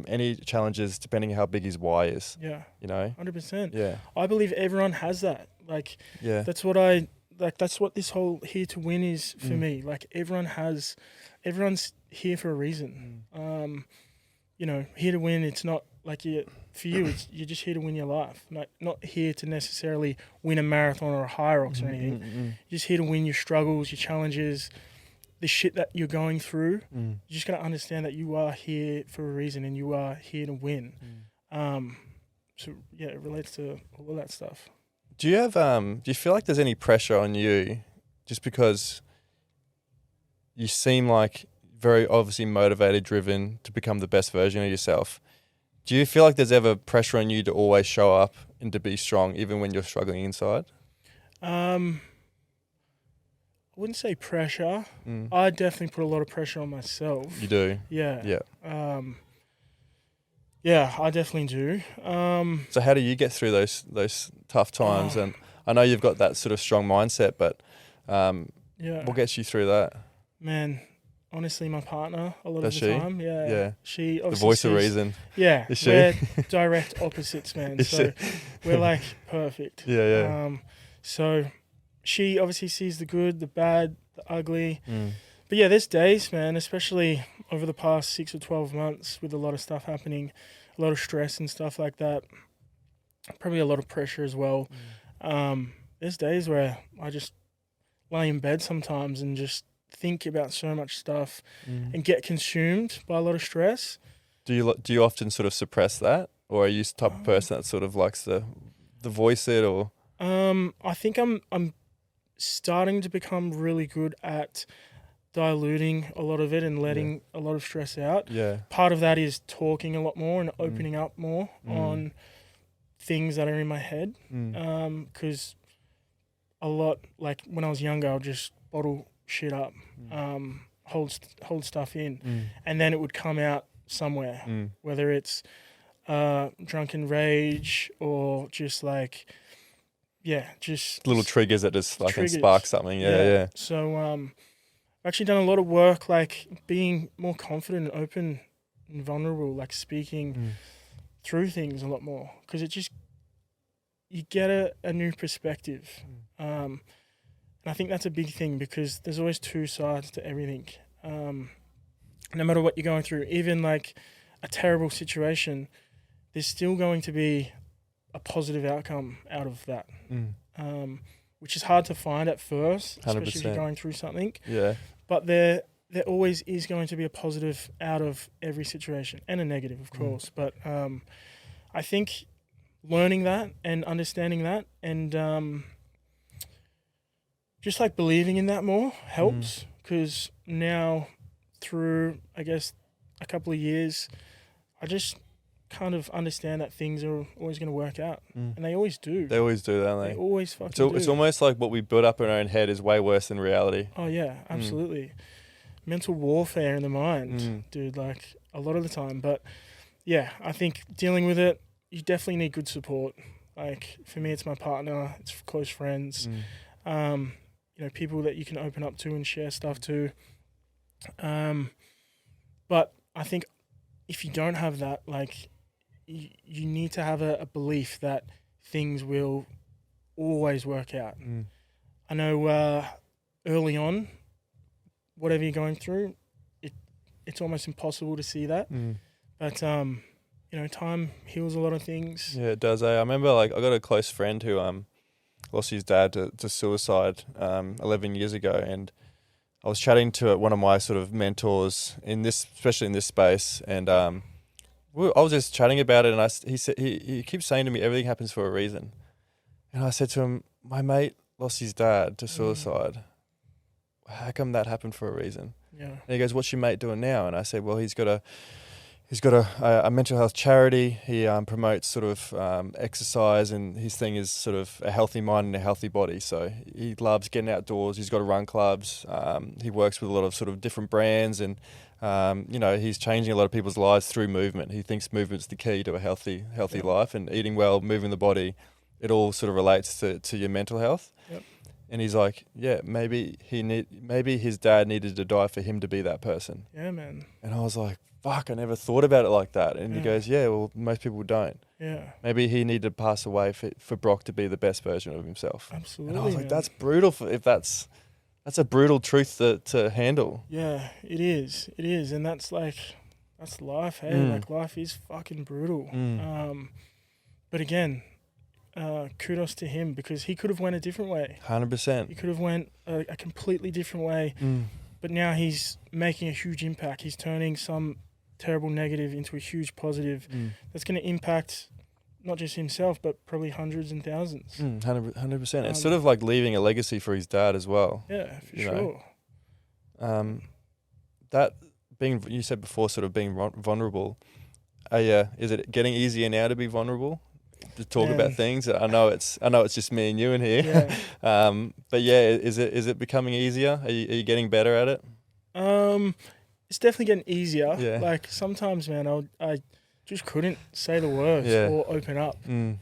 any challenges depending on how big his why is. Yeah. You know? 100%. Yeah. I believe everyone has that. Like, that's what this whole here to win is for me. Like, everyone's here for a reason. You know, here to win, it's not like for you, you're just here to win your life. Not here to necessarily win a marathon or a high rocks or anything. You're just here to win your struggles, your challenges, the shit that you're going through. You're just got to understand that you are here for a reason and you are here to win. So yeah, it relates to all of that stuff. Do you feel like there's any pressure on you just because you seem like very obviously motivated, driven to become the best version of yourself? Do you feel like there's ever pressure on you to always show up and to be strong even when you're struggling inside? I wouldn't say pressure. I definitely put a lot of pressure on myself. You do? Yeah. Yeah. Yeah, I definitely do. So how do you get through those tough times? And I know you've got that sort of strong mindset, but what gets you through that? Man, honestly, my partner a lot of the time. Yeah. She obviously the voice of reason. Yeah. Is she? We're direct opposites, man. So we're like perfect. Yeah. So she obviously sees the good, the bad, the ugly. But yeah, there's days, man, especially over the past 6 or 12 months with a lot of stuff happening, a lot of stress and stuff like that. Probably a lot of pressure as well. There's days where I just lay in bed sometimes and just think about so much stuff and get consumed by a lot of stress. Do you often sort of suppress that, or are you the type of person that sort of likes to voice it, or? I think I'm starting to become really good at diluting a lot of it and letting a lot of stress out. Yeah. Part of that is talking a lot more and opening up more on things that are in my head. Because a lot, like when I was younger, I'll just bottle shit up, hold stuff in, and then it would come out somewhere, whether it's drunken rage or just like, just little triggers that just like can spark something. Yeah. So I've actually done a lot of work, like being more confident and open and vulnerable, like speaking through things a lot more, because it just, you get a new perspective. And I think that's a big thing, because there's always two sides to everything. No matter what you're going through, even like a terrible situation, there's still going to be a positive outcome out of that, which is hard to find at first, especially 100%. if you're going through something. Yeah. But there always is going to be a positive out of every situation, and a negative, of course. But I think learning that and understanding that and just like believing in that more helps, because now through, I guess, a couple of years, I just kind of understand that things are always going to work out, and they always do. They always do, don't they? They always fucking do. It's almost like what we build up in our own head is way worse than reality. Oh yeah, absolutely. Mental warfare in the mind, dude, like a lot of the time. But yeah, I think dealing with it, you definitely need good support. Like for me, it's my partner, it's close friends, people that you can open up to and share stuff to. But I think if you don't have that, like you need to have a belief that things will always work out. I know early on, whatever you're going through, it's almost impossible to see that. But time heals a lot of things. Yeah, it does. I remember, like, I got a close friend who lost his dad to suicide 11 years ago, and I was chatting to one of my sort of mentors especially in this space, and I was just chatting about it, and he keeps saying to me, everything happens for a reason. And I said to him, my mate lost his dad to suicide. How come that happened for a reason? Yeah. And he goes, what's your mate doing now? And I said, well, he's got a mental health charity. He promotes sort of exercise, and his thing is sort of a healthy mind and a healthy body. So he loves getting outdoors. He's got run clubs. He works with a lot of sort of different brands, and he's changing a lot of people's lives through movement. He thinks movement's the key to a healthy life, and eating well, moving the body, it all sort of relates to your mental health. Yep. And he's like, yeah, maybe his dad needed to die for him to be that person. Yeah, man. And I was like, fuck, I never thought about it like that. And he goes, yeah, well, most people don't. Yeah. Maybe he needed to pass away for Brock to be the best version of himself. Absolutely. And I was like, that's brutal. That's a brutal truth to handle. Yeah, it is. It is. And that's life, hey? Like, life is fucking brutal. But again, kudos to him, because he could have went a different way. 100%. He could have went a completely different way. But now he's making a huge impact. He's turning some terrible negative into a huge positive that's going to impact not just himself, but probably hundreds and thousands. 100%. It's sort of like leaving a legacy for his dad as well. Yeah, for sure. That being, you said before, sort of being vulnerable. Is it getting easier now to be vulnerable, to talk about things? I know it's just me and you in here. Yeah. But yeah, is it becoming easier? Are you getting better at it? It's definitely getting easier. Yeah. Like sometimes, man, I just couldn't say the words or open up. And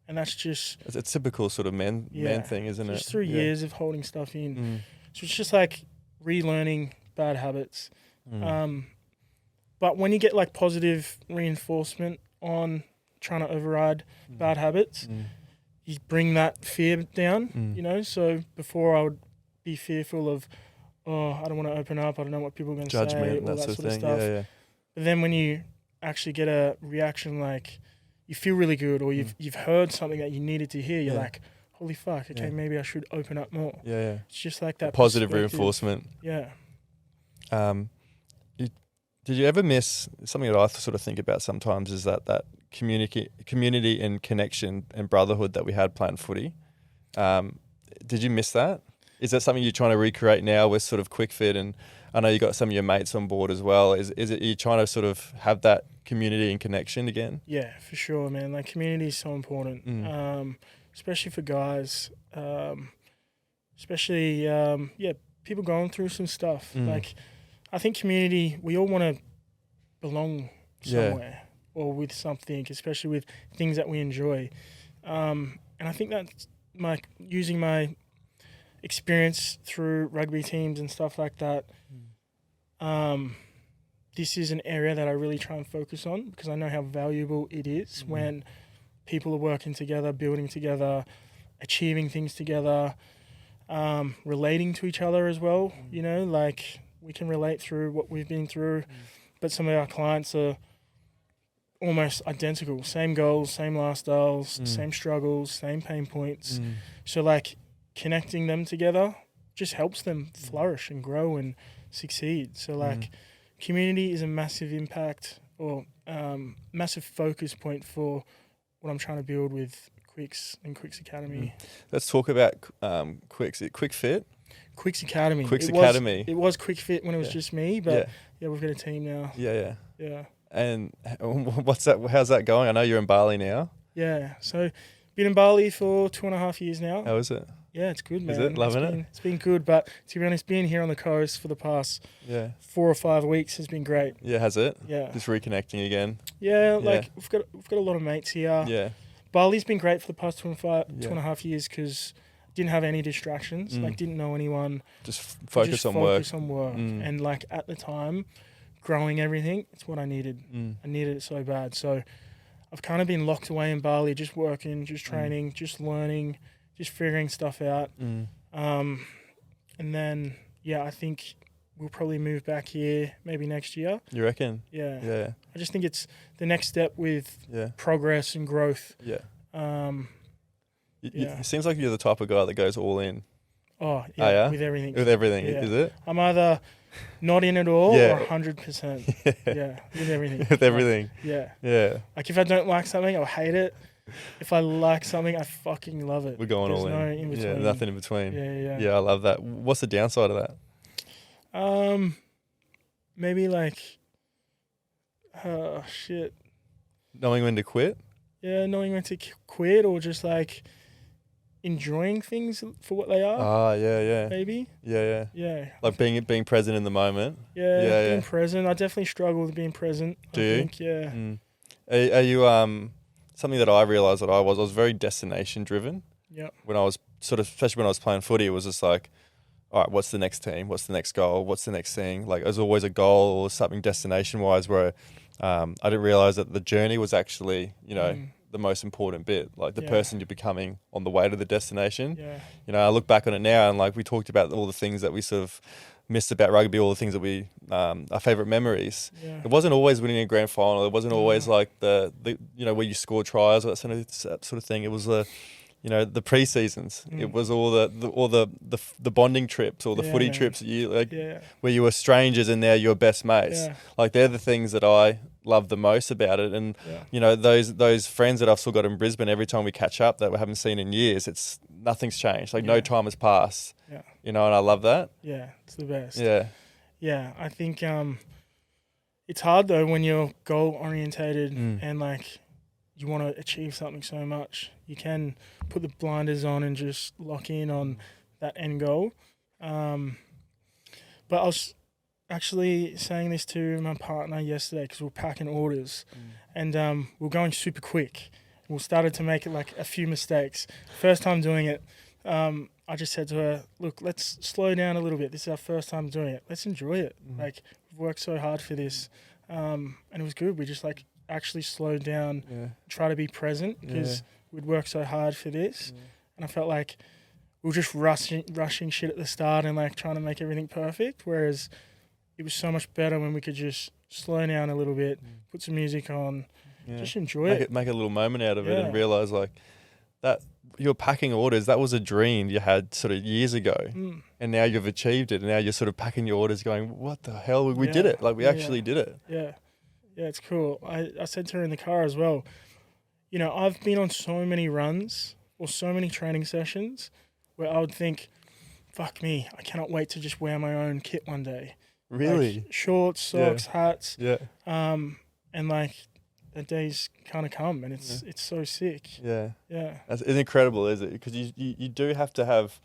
that's just... It's a typical sort of man thing, isn't it? Just through years of holding stuff in. So it's just like relearning bad habits. But when you get like positive reinforcement on trying to override bad habits, you bring that fear down, So before I would be fearful of, I don't want to open up, I don't know what people are going to say, judgment, all that sort of stuff. Yeah. But then when you actually get a reaction, like you feel really good, or you've heard something that you needed to hear, you're like, holy fuck, okay, maybe I should open up more. Yeah. It's just like that positive reinforcement. Yeah. Did you ever miss something that I sort of think about sometimes, is that community and connection and brotherhood that we had playing footy? Did you miss that? Is that something you're trying to recreate now with sort of Quick Fit? And I know you got some of your mates on board as well. Is it you're trying to sort of have that community and connection again? Yeah, for sure, man. Like, community is so important, especially for guys. Especially people going through some stuff. Like, I think community, we all want to belong somewhere or with something, especially with things that we enjoy. And I think that's using my experience through rugby teams and stuff like that. This is an area that I really try and focus on, because I know how valuable it is when people are working together, building together, achieving things together, relating to each other as well. Like, we can relate through what we've been through, but some of our clients are almost identical. Same goals, same lifestyles, same struggles, same pain points. So like connecting them together just helps them flourish and grow and succeed. So like community is a massive impact or massive focus point for what I'm trying to build with Quicks and Quicks Academy. Let's talk about Quicks. Quick Fit? Quicks Academy. Quicks Academy. It was Quick Fit when it was just me, but yeah, we've got a team now. Yeah. Yeah. And what's that? How's that going? I know you're in Bali now. Yeah. So been in Bali for 2.5 years now. How is it? Yeah, it's good, man. Is it? Loving it? It's been good, but to be honest, being here on the coast for the past 4 or 5 weeks has been great. Yeah, has it? Yeah. Just reconnecting again. Yeah, like we've got a lot of mates here. Yeah. Bali's been great for the past 2.5 years because didn't have any distractions. Like didn't know anyone. Just focus on work. And like at the time, growing everything, it's what I needed. I needed it so bad. So I've kind of been locked away in Bali, just working, just training, just learning, just figuring stuff out. And then, I think we'll probably move back here maybe next year. You reckon? Yeah. Yeah. I just think it's the next step with progress and growth. Yeah. Yeah. It seems like you're the type of guy that goes all in. Oh, yeah, with everything. With everything, Yeah. is it? I'm either not in at all or 100%. Yeah, with everything. With everything. Yeah. Like if I don't like something, I'll hate it. If I like something, I fucking love it. We're going all in. There's no in between. Yeah, nothing in between. Yeah. Yeah, I love that. What's the downside of that? Maybe like, shit. Knowing when to quit? Yeah, knowing when to quit or just like enjoying things for what they are. Ah, yeah. Maybe. Yeah. Like being present in the moment. Yeah, being present. I definitely struggle with being present. Do I you? think, yeah. Are you something that I realised that I was very destination driven. Yeah. When I was especially when I was playing footy, it was just like, all right, what's the next team? What's the next goal? What's the next thing? Like, there's always a goal or something destination wise where I didn't realise that the journey was actually, the most important bit, like the person you're becoming on the way to the destination. Yeah. I look back on it now and like we talked about all the things that we sort of missed about rugby, all the things that we, our favourite memories. Yeah. It wasn't always winning a grand final. It wasn't always like the where you score tries or that sort of thing. It was the pre-seasons. It was all the bonding trips or the footy trips that you where you were strangers and now you're best mates. Yeah. Like they're the things that I love the most about it. And those friends that I've still got in Brisbane, every time we catch up that we haven't seen in years, nothing's changed. Like no time has passed. Yeah. And I love that. Yeah, it's the best. Yeah. Yeah, I think it's hard though when you're goal orientated and like you want to achieve something so much. You can put the blinders on and just lock in on that end goal. But I was actually saying this to my partner yesterday because we were packing orders and we were going super quick. We started to make like a few mistakes. First time doing it, I just said to her, look, let's slow down a little bit. This is our first time doing it. Let's enjoy it. Like, we've worked so hard for this. And it was good. We just like actually slowed down, try to be present because we'd worked so hard for this. And I felt like we were just rushing shit at the start and like trying to make everything perfect. Whereas it was so much better when we could just slow down a little bit, put some music on, just enjoy it. Make a little moment out of it and realise like that you're packing orders. That was a dream you had sort of years ago and now you've achieved it and now you're sort of packing your orders going, what the hell? We did it. Like we actually did it. Yeah. Yeah, it's cool. I said to her in the car as well, I've been on so many runs or so many training sessions where I would think, fuck me, I cannot wait to just wear my own kit one day. Really? Like shorts, socks, hats. Yeah. And like that day's kind of come and it's so sick. Yeah. Yeah. It's incredible, is it? Because you do have to have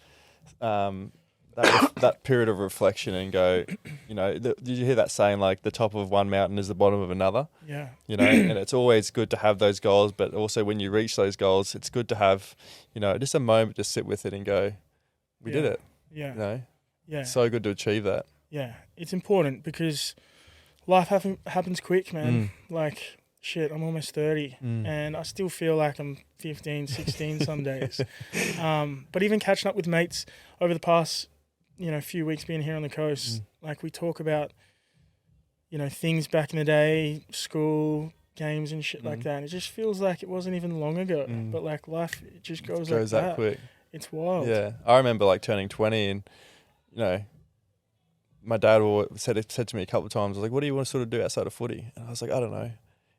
that period of reflection and go, did you hear that saying like the top of one mountain is the bottom of another? Yeah. And it's always good to have those goals, but also when you reach those goals, it's good to have, just a moment to sit with it and go, we did it. Yeah. Yeah. It's so good to achieve that. Yeah. It's important because life happens quick, man. Like, shit, I'm almost 30 and I still feel like I'm 15, 16 some days. But even catching up with mates over the past, few weeks being here on the coast, like we talk about, things back in the day, school, games and shit like that. And it just feels like it wasn't even long ago. But like life, it just goes like that quick. It's wild. Yeah, I remember like turning 20, and my dad said to me a couple of times, I was like, "What do you want to sort of do outside of footy?" And I was like, "I don't know."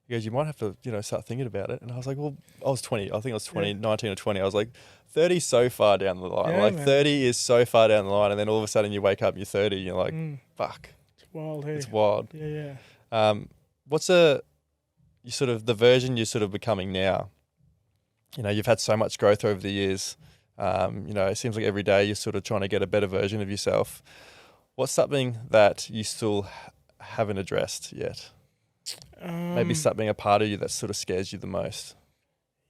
He goes, "You might have to, start thinking about it." And I was like, "Well, I was 20. I think I was 20, 19 or 20. I was like, 30 is so far down the line. Yeah, like man. 30 is so far down the line, and then all of a sudden you wake up, you're 30, and you're like, fuck, It's wild. Hey? it's wild." Yeah. What's the version you're sort of becoming now? You've had so much growth over the years. It seems like every day you're sort of trying to get a better version of yourself. What's something that you still haven't addressed yet? Maybe something a part of you that sort of scares you the most.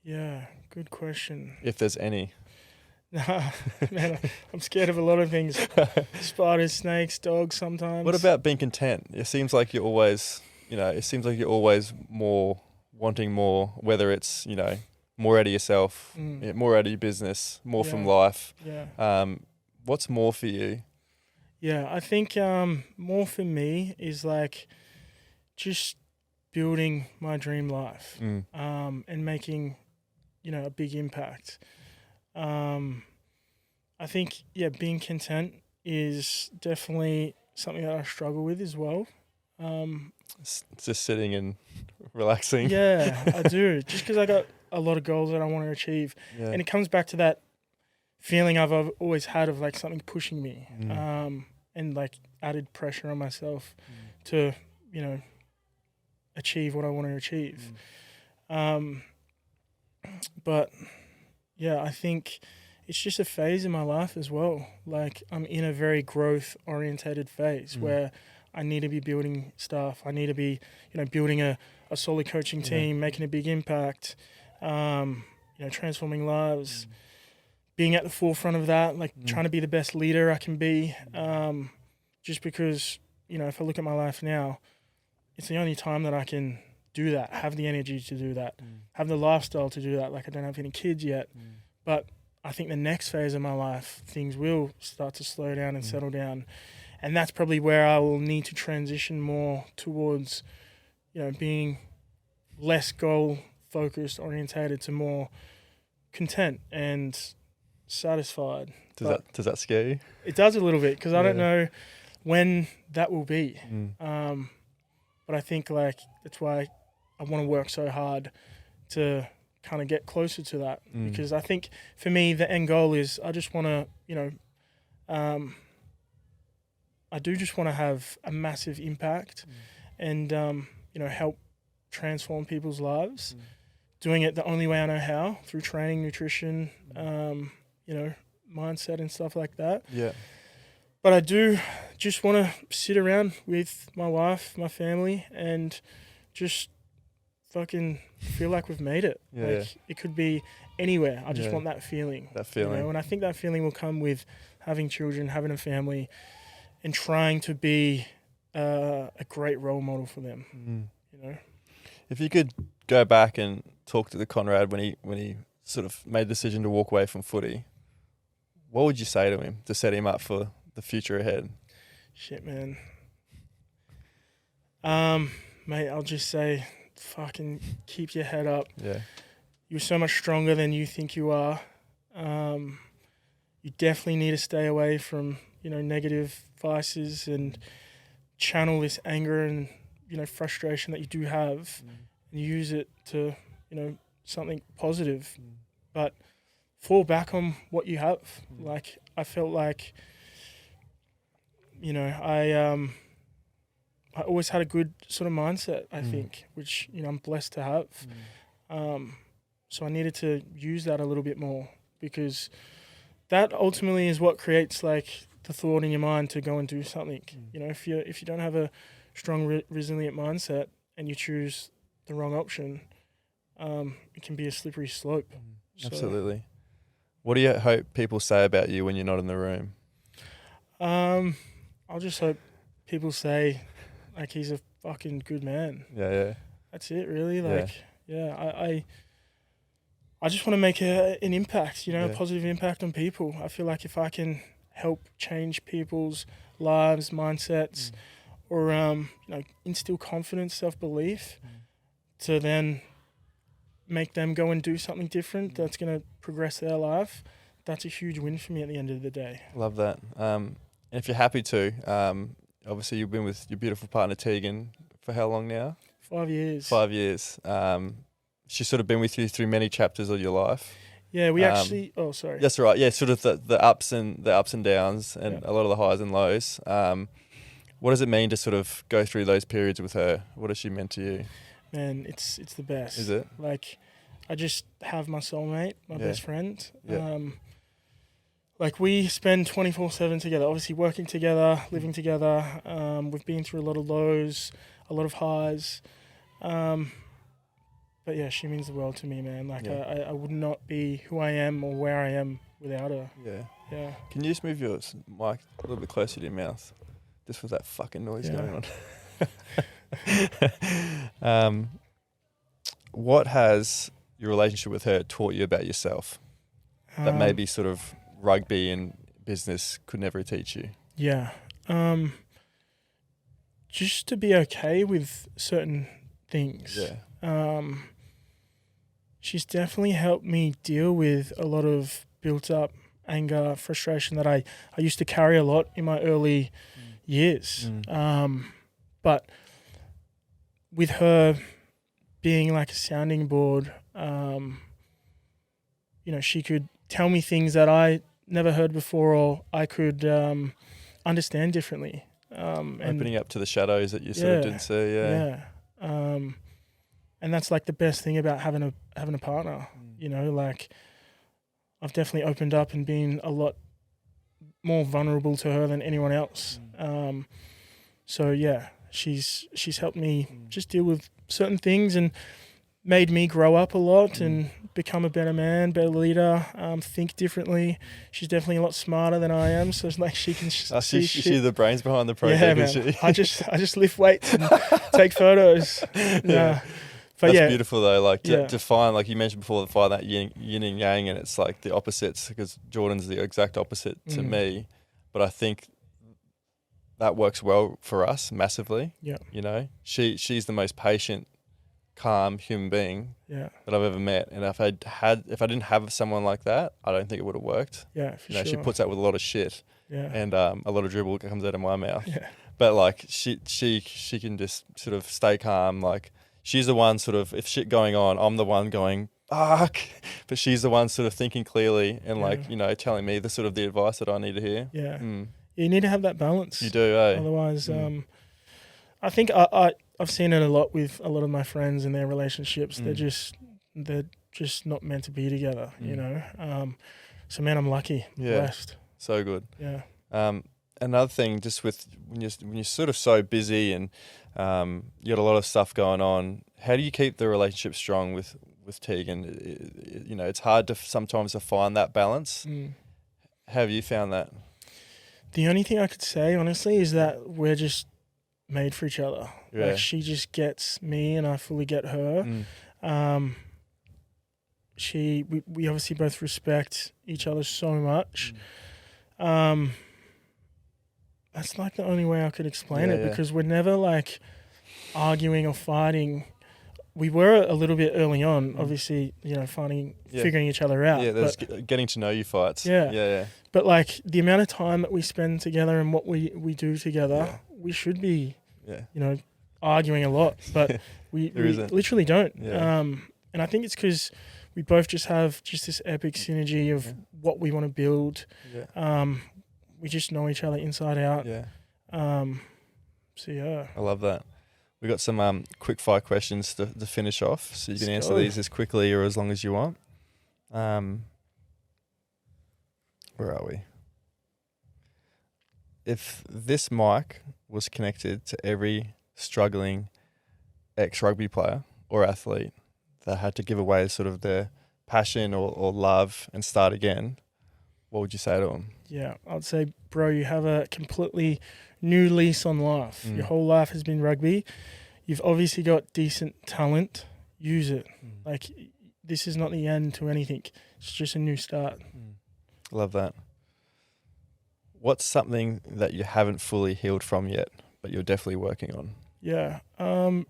Yeah, good question. If there's any. Nah, man, I'm scared of a lot of things. Spiders, snakes, dogs sometimes. What about being content? It seems like you're always, more wanting more, whether it's, more out of yourself, more out of your business, more from life. Yeah. What's more for you? Yeah, I think more for me is like just building my dream life and making, a big impact. I think, being content is definitely something that I struggle with as well. It's just sitting and relaxing. Yeah, I do. Just because I got a lot of goals that I want to achieve. Yeah. And it comes back to that feeling I've always had of like something pushing me and like added pressure on myself to, achieve what I want to achieve. But yeah, I think it's just a phase in my life as well. Like I'm in a very growth orientated phase where I need to be building stuff. I need to be, building a solid coaching team, making a big impact, transforming lives, being at the forefront of that, like trying to be the best leader I can be. Just because, if I look at my life now, it's the only time that I can do that, have the energy to do that, have the lifestyle to do that. Like I don't have any kids yet, but I think the next phase of my life, things will start to slow down and settle down. And that's probably where I will need to transition more towards, being less goal focused, orientated to more content and satisfied. Does that scare you? It does a little bit because I don't know when that will be. But I think like that's why I want to work so hard to kind of get closer to that because I think for me the end goal is I just want to, I do just want to have a massive impact and, help transform people's lives. Doing it the only way I know how, through training, nutrition, mindset and stuff like that. Yeah. But I do just want to sit around with my wife, my family, and just fucking feel like we've made it. It could be anywhere. I just want that feeling. And I think that feeling will come with having children, having a family, and trying to be a great role model for them. If you could go back and talk to the Conrad when he sort of made the decision to walk away from footy, what would you say to him to set him up for the future ahead? Shit, man. Mate, I'll just say, fucking keep your head up. Yeah. You're so much stronger than you think you are. You definitely need to stay away from, negative vices and channel this anger and, frustration that you do have and use it to, something positive. But fall back on what you have. Like, I felt like, I always had a good sort of mindset, I think, which, I'm blessed to have. So I needed to use that a little bit more because that ultimately is what creates like the thought in your mind to go and do something. If you don't have a strong, resilient mindset and you choose the wrong option, it can be a slippery slope. Absolutely. What do you hope people say about you when you're not in the room? I'll just hope people say, like, he's a fucking good man. Yeah. That's it, really. Like, I just want to make an impact, a positive impact on people. I feel like if I can help change people's lives, mindsets, or instill confidence, self-belief, to then make them go and do something different that's going to progress their life, that's a huge win for me at the end of the day. Love that. And if you're happy to, obviously you've been with your beautiful partner Tegan for how long now? 5 years. 5 years. She's sort of been with you through many chapters of your life. Yeah, we actually. Oh, sorry. That's right. Yeah, sort of the ups and downs, and a lot of the highs and lows. What does it mean to sort of go through those periods with her? What has she meant to you? Man, it's the best. Is it? Like, I just have my soulmate, my best friend. Yeah. Like, we spend 24/7 together. Obviously, working together, living together. We've been through a lot of lows, a lot of highs. But yeah, she means the world to me, man. Like, I would not be who I am or where I am without her. Yeah. Yeah. Can you just move your mic a little bit closer to your mouth? Just with that fucking noise going on. What has your relationship with her taught you about yourself that maybe sort of rugby and business could never teach you? Yeah. Just to be okay with certain things. Yeah. She's definitely helped me deal with a lot of built up anger, frustration that I used to carry a lot in my early years. But with her being like a sounding board, she could tell me things that I never heard before, or I could understand differently. Opening up to the shadows that you sort of didn't see. Yeah. And that's like the best thing about having a partner. Like, I've definitely opened up and been a lot more vulnerable to her than anyone else. So yeah, she's helped me just deal with certain things and made me grow up a lot and become a better man, better leader, think differently. She's definitely a lot smarter than I am, so it's like she can see shit. She's the brains behind the project, man. isn't she? I just lift weights and take photos. Yeah. But that's beautiful though, like to find, like you mentioned before, to find that yin and yang, and it's like the opposites, because Jordan's the exact opposite to me, but I think that works well for us massively. Yeah. She's the most patient, calm human being that I've ever met, and if I didn't have someone like that, I don't think it would have worked. Yeah, for sure. She puts up with a lot of shit, and a lot of dribble comes out of my mouth. Yeah. But like she can just sort of stay calm. Like, she's the one sort of, if shit going on, I'm the one going, fuck. But she's the one sort of thinking clearly and telling me the sort of the advice that I need to hear. Yeah. You need to have that balance. You do, eh? Otherwise, I think I've seen it a lot with a lot of my friends and their relationships. They're just not meant to be together, So man, I'm lucky, blessed. So good. Yeah. Another thing, just with when you're sort of so busy and you got a lot of stuff going on, how do you keep the relationship strong with Tegan? It's hard to sometimes to find that balance. How have you found that? The only thing I could say, honestly, is that we're just made for each other. Yeah. Like, she just gets me and I fully get her. We obviously both respect each other so much. That's like the only way I could explain it, because we're never like arguing or fighting. We were a little bit early on, obviously, figuring each other out. Yeah, there's getting to know you fights. Yeah. But like the amount of time that we spend together and what we do together, we should be, arguing a lot, but we literally don't. Yeah. And I think it's because we both just have this epic synergy of what we want to build. Yeah. We just know each other inside out. Yeah. So yeah. I love that. We got some quick fire questions to finish off, so you can answer these as quickly or as long as you want. Where are we? If this mic was connected to every struggling ex-rugby player or athlete that had to give away sort of their passion or love and start again, what would you say to them? Yeah, I'd say, bro, you have a completely new lease on life. Your whole life has been rugby. You've obviously got decent talent. Use it. Like, this is not the end to anything. It's just a new start. Love that. What's something that you haven't fully healed from yet, but you're definitely working on? Yeah.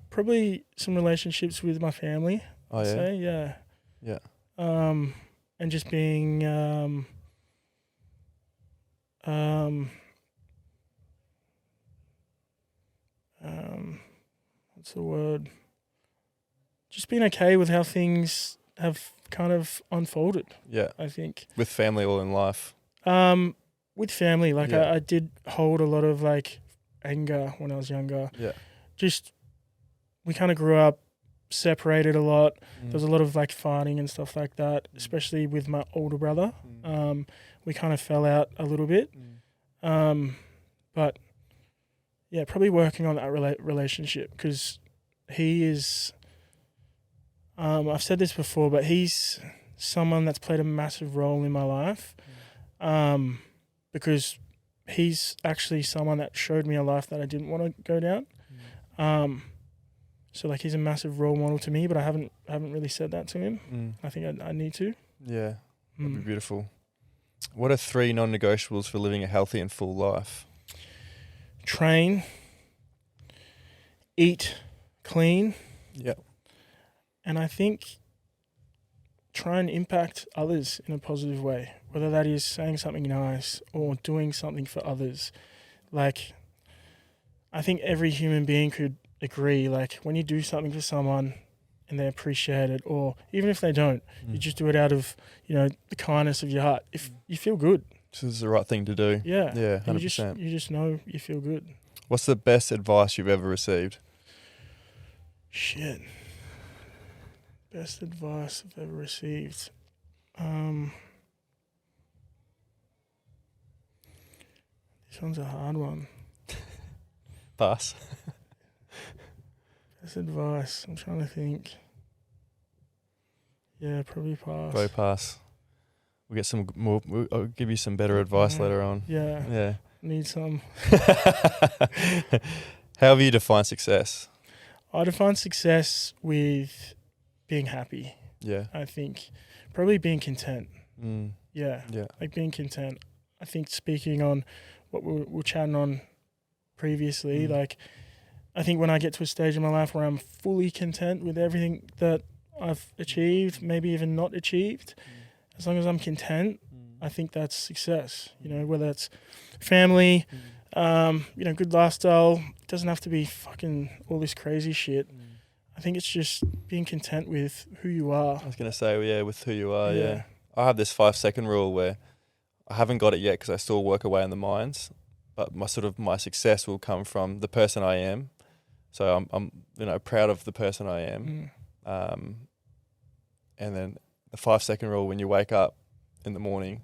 Probably some relationships with my family. Oh, I'd yeah? say, yeah. Yeah. And just being what's the word? Just being okay with how things have kind of unfolded, Yeah. I think. With family all in life. With family, like Yeah. I did hold a lot of like anger when I was younger. Yeah. Just we kind of grew up separated a lot. Mm. There was a lot of like fighting and stuff like that, especially with my older brother. We kind of fell out a little bit. But yeah, probably working on that relationship, because he is, I've said this before, but he's someone that's played a massive role in my life, because he's actually someone that showed me a life that I didn't want to go down. So like he's a massive role model to me, but I haven't really said that to him. I think I need to. Yeah, that'd be beautiful. What are 3 non-negotiables for living a healthy and full life? Train, eat clean. Yep. And I think try and impact others in a positive way, whether that is saying something nice or doing something for others. Like, I think every human being could agree, like when you do something for someone and they appreciate it, or even if they don't, you just do it out of, the kindness of your heart. If you feel good. This is the right thing to do. Yeah. Yeah, 100%. You just know you feel good. What's the best advice you've ever received? Shit. Best advice I've ever received. This one's a hard one. Pass. Best advice. I'm trying to think. Yeah, probably pass. Probably pass. We'll get some more. I'll give you some better advice later on. Yeah. Yeah. Need some. How have you defined success? I define success with being happy. Yeah. I think probably being content. Yeah. Yeah. Like being content. I think speaking on what we were chatting on previously, like I think when I get to a stage in my life where I'm fully content with everything that I've achieved, maybe even not achieved, as long as I'm content, I think that's success. Whether it's family, good lifestyle. It doesn't have to be fucking all this crazy shit. I think it's just being content with who you are. I was going to say, yeah, with who you are, yeah. I have this 5-second rule where I haven't got it yet because I still work away in the mines, but my success will come from the person I am. So I'm proud of the person I am. And then the 5-second rule, when you wake up in the morning,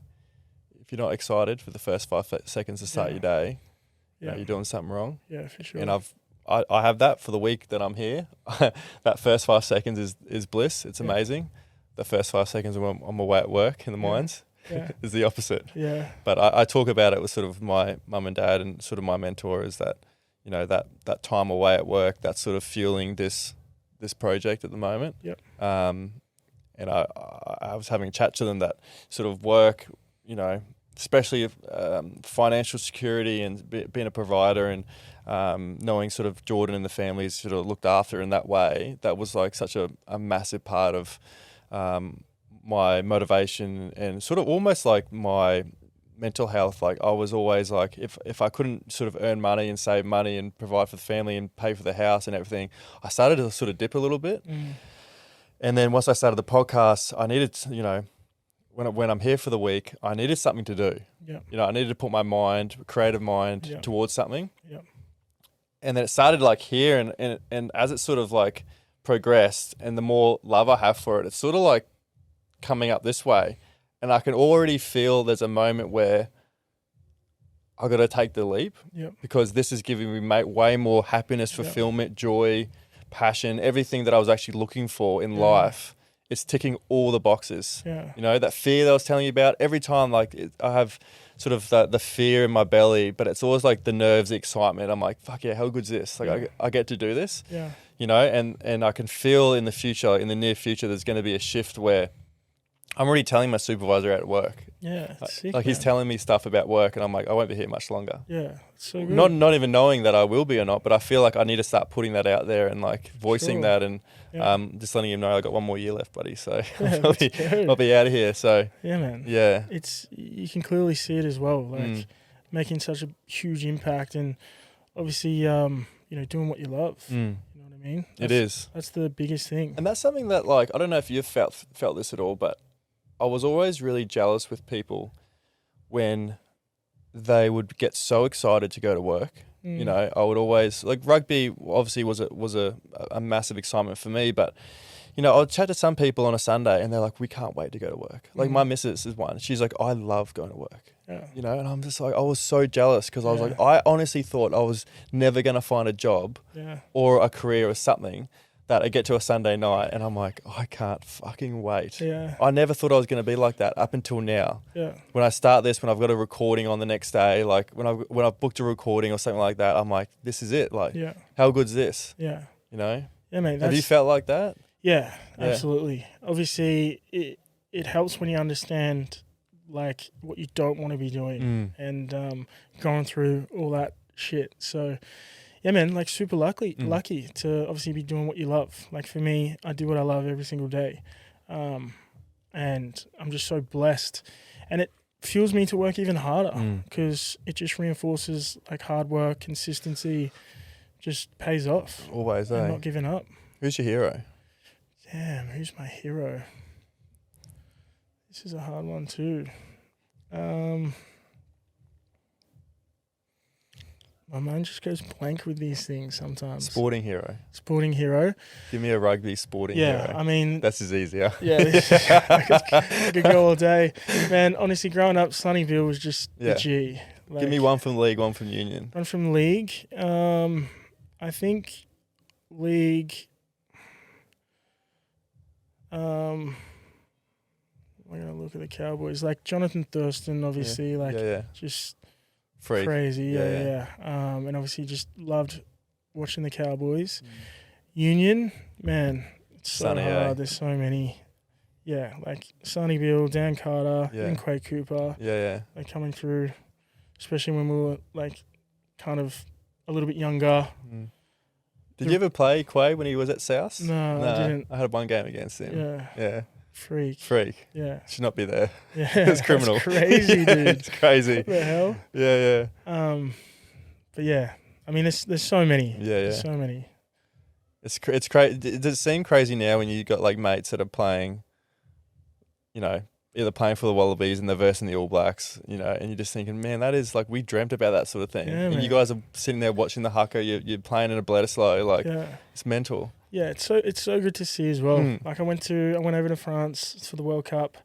if you're not excited for the first 5 seconds to start your day, you're doing something wrong. Yeah, for sure. And I have that for the week that I'm here. That first 5 seconds is bliss. It's amazing. The first 5 seconds when I'm away at work in the mines is the opposite. Yeah. But I talk about it with sort of my mum and dad and sort of my mentor, is that, that time away at work, that's sort of fueling this project at the moment. Yep. And I was having a chat to them that sort of work, especially financial security and being a provider and knowing sort of Jordan and the family is sort of looked after in that way, that was like such a massive part of my motivation and sort of almost like my mental health. Like I was always like, if I couldn't sort of earn money and save money and provide for the family and pay for the house and everything, I started to sort of dip a little bit. And then once I started the podcast, I needed, when I'm here for the week, I needed something to do. Yeah. I needed to put my creative mind towards something. Yeah. And then it started like here, and as it sort of like progressed, and the more love I have for it, it's sort of like coming up this way. And I can already feel there's a moment where I got to take the leap because this is giving me way more happiness, fulfillment, joy, passion, everything that I was actually looking for in life. It's ticking all the boxes. Yeah. That fear that I was telling you about, every time I have sort of the fear in my belly, but it's always like the nerves, the excitement. I'm like, fuck yeah, how good's this? Like I get to do this. Yeah. And I can feel in the future, in the near future, there's going to be a shift where I'm already telling my supervisor at work. Yeah, it's sick, like he's man. telling me stuff about work, and I'm like, I won't be here much longer. Yeah, it's so good. Not even knowing that I will be or not, but I feel like I need to start putting that out there and like voicing that, and just letting him know I got 1 more year left, buddy. So I'll be out of here. So yeah, man. Yeah, you can clearly see it as well, like making such a huge impact, and obviously, doing what you love. You know what I mean? That's the biggest thing. And that's something that, like, I don't know if you've felt this at all, but I was always really jealous with people when they would get so excited to go to work. You know, I would always, like, rugby obviously was a massive excitement for me, but you know, I'll chat to some people on a Sunday and they're like, we can't wait to go to work. Like my missus is one. She's like, I love going to work. Yeah. You know, and I'm just like, I was so jealous because I was like, I honestly thought I was never going to find a job or a career or something that I get to a Sunday night and I'm like, I can't fucking wait. Yeah. I never thought I was going to be like that up until now. Yeah. When I start this, when I've got a recording on the next day, like when I've booked a recording or something like that, I'm like, this is it. Like, how good's this? Yeah. You know? Yeah, mate. Have you felt like that? Yeah, absolutely. Obviously, it helps when you understand like what you don't want to be doing and going through all that shit. So, yeah, man, like super lucky to obviously be doing what you love. Like for me, I do what I love every single day, and I'm just so blessed. And it fuels me to work even harder because it just reinforces like hard work, consistency, just pays off. Always, and not giving up. Who's your hero? Damn, who's my hero? This is a hard one too. My mind just goes blank with these things sometimes. Sporting hero. Give me a rugby sporting hero. Yeah, I mean... That's as easier. Yeah, I could go all day. Man, honestly, growing up, Sunnyvale was just the G. Like, give me one from league, one from union. One from league. I think league... I'm gonna look at the Cowboys. Like Jonathan Thurston, obviously, just freak. Crazy, yeah. And obviously, just loved watching the Cowboys. Union, man, it's so hard. There's so many. Yeah, like Sonny Bill, Dan Carter, and Quay Cooper. Like coming through, especially when we were like kind of a little bit younger. Did you ever play Quay when he was at South? No, I didn't. I had one game against him. Yeah. Freak. Yeah. Should not be there. Yeah. It's criminal. It's crazy, dude. It's crazy. What the hell? Yeah. But yeah, I mean, there's so many. Yeah. There's so many. It's crazy. Does it seem crazy now when you got like mates that are playing, you know, either playing for the Wallabies and they're versing the All Blacks, you know, and you're just thinking, man, that is like, we dreamt about that sort of thing. And you guys are sitting there watching the haka, you're playing in a Bledisloe, like it's mental. Yeah, it's so good to see as well. Like I went over to France for the World Cup.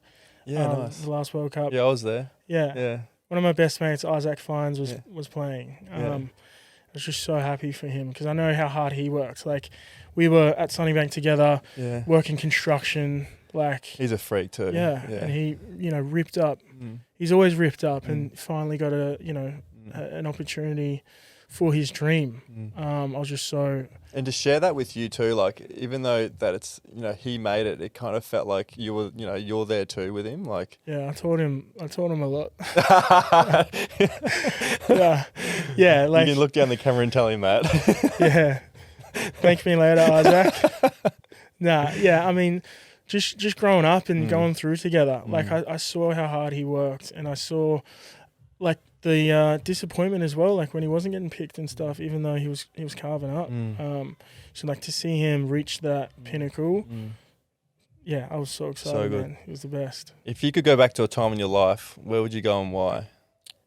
Yeah, nice. The last World Cup. Yeah, I was there. Yeah. One of my best mates, Isaac Fines, was playing. I was just so happy for him because I know how hard he worked. Like we were at Sunnybank together, working construction. Like he's a freak too. Yeah. And he, ripped up. He's always ripped up, and finally got an opportunity for his dream. I was just so. And to share that with you too, like even though that it's he made it, it kind of felt like you were you're there too with him. Like I taught him a lot. Yeah. Like you can look down the camera and tell him that. Yeah. Thank me later, Isaac. I mean. Just growing up and going through together. Like I saw how hard he worked, and I saw like the disappointment as well. Like when he wasn't getting picked and stuff, even though he was carving up. So like to see him reach that pinnacle. Yeah, I was so excited. So good. Man. He was the best. If you could go back to a time in your life, where would you go and why?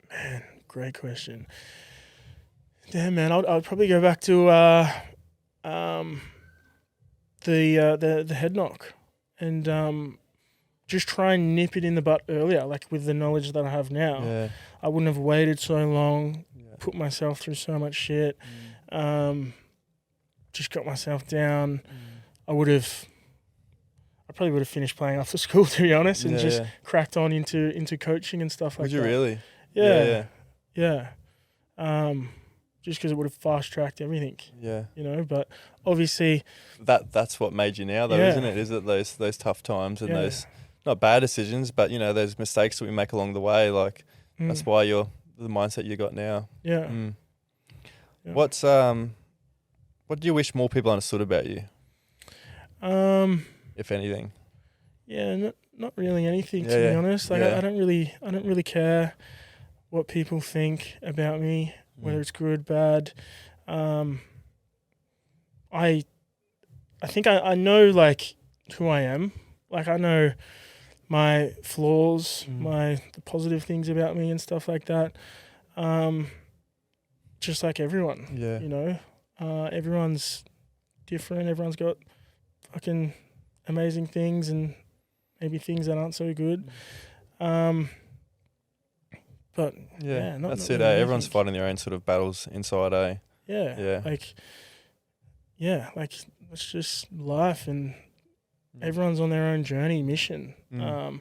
Man, great question. Damn, man, I'd probably go back to the head knock. And just try and nip it in the butt earlier, like with the knowledge that I have now. Yeah. I wouldn't have waited so long, put myself through so much shit, just got myself down. I probably would have finished playing after school, to be honest, and just cracked on into coaching and stuff like that. Would you really? Yeah. Just because it would have fast-tracked everything. Yeah. But obviously... That's what made you now, though, isn't it? Is it those tough times and not bad decisions, but there's mistakes that we make along the way. Like that's why you're the mindset you got now. Yeah. Yeah. What do you wish more people understood about you? If anything. Yeah, not really anything, to be honest. Like I don't really care what people think about me, whether it's good, bad. I think I know like who I am. Like I know my flaws, the positive things about me and stuff like that. Just like everyone. Yeah. Everyone's different. Everyone's got fucking amazing things and maybe things that aren't so good. But that's not it. really Everyone's fighting their own sort of battles inside. Yeah. Like it's just life, and everyone's on their own journey, mission. You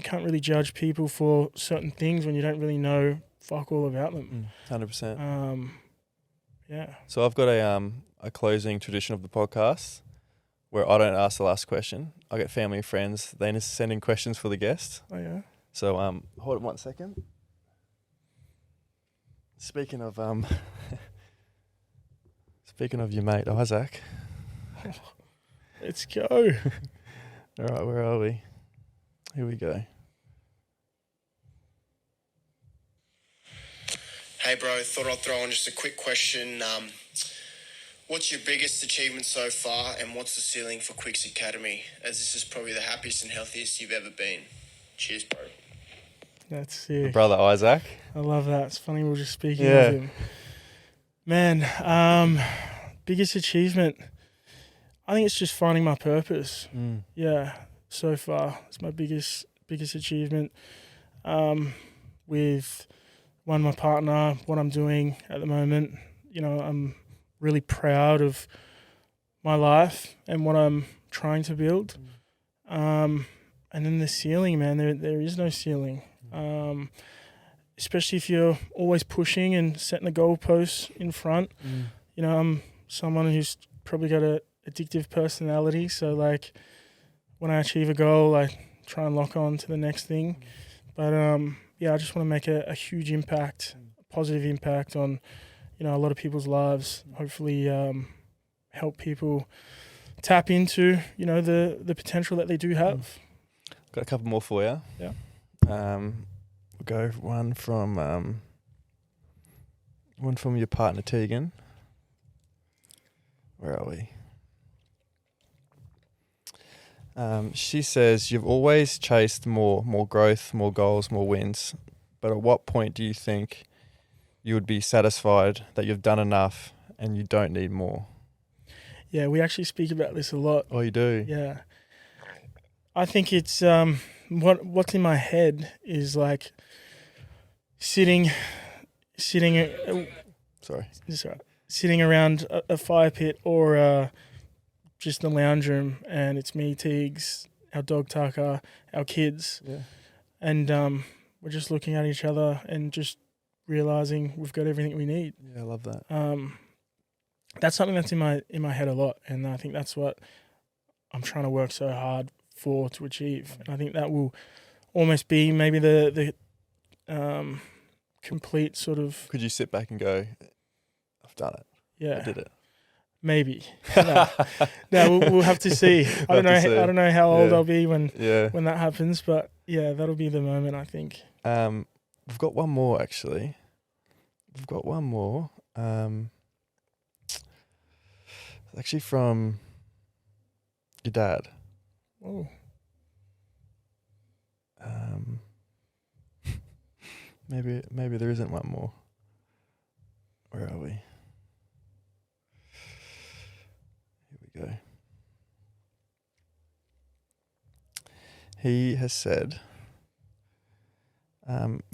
can't really judge people for certain things when you don't really know fuck all about them. 100%. Yeah. So I've got a closing tradition of the podcast where I don't ask the last question. I get family and friends. They send in questions for the guest. Oh yeah. So hold it 1 second. Speaking of your mate Isaac. Let's go. All right, where are we? Here we go. Hey bro, thought I'd throw in just a quick question. What's your biggest achievement so far, and what's the ceiling for Quicks Academy, as this is probably the happiest and healthiest you've ever been? Cheers, bro. That's sick. My brother Isaac. I love that. It's funny we were just speaking of him. Man, biggest achievement, I think it's just finding my purpose. Yeah, so far it's my biggest achievement. With my partner, what I'm doing at the moment, I'm really proud of my life and what I'm trying to build. And then the ceiling, man, there is no ceiling. Especially if you're always pushing and setting the goalposts in front. I'm someone who's probably got a addictive personality, so like when I achieve a goal, I try and lock on to the next thing. But I just want to make a huge impact, a positive impact on a lot of people's lives. Hopefully help people tap into the potential that they do have. Got a couple more for you. Yeah. We'll go one from your partner Tegan. Where are we? She says you've always chased more growth, more goals, more wins. But at what point do you think you would be satisfied that you've done enough and you don't need more? Yeah, we actually speak about this a lot. Oh, you do? Yeah. I think it's what's in my head is like sitting around a fire pit or just the lounge room, and it's me, Teagues, our dog Tucker, our kids, and we're just looking at each other and just realizing we've got everything we need. Yeah, I love that. That's something that's in my head a lot, and I think that's what I'm trying to work so hard to achieve. And I think that will almost be maybe the complete sort of. Could you sit back and go, I've done it? Yeah, I did it. Maybe. No, we'll have to see. I don't know how old I'll be when that happens, but yeah, that'll be the moment, I think. We've got one more actually. Actually from your dad. Oh. Maybe there isn't one more. Where are we? Here we go. He has said,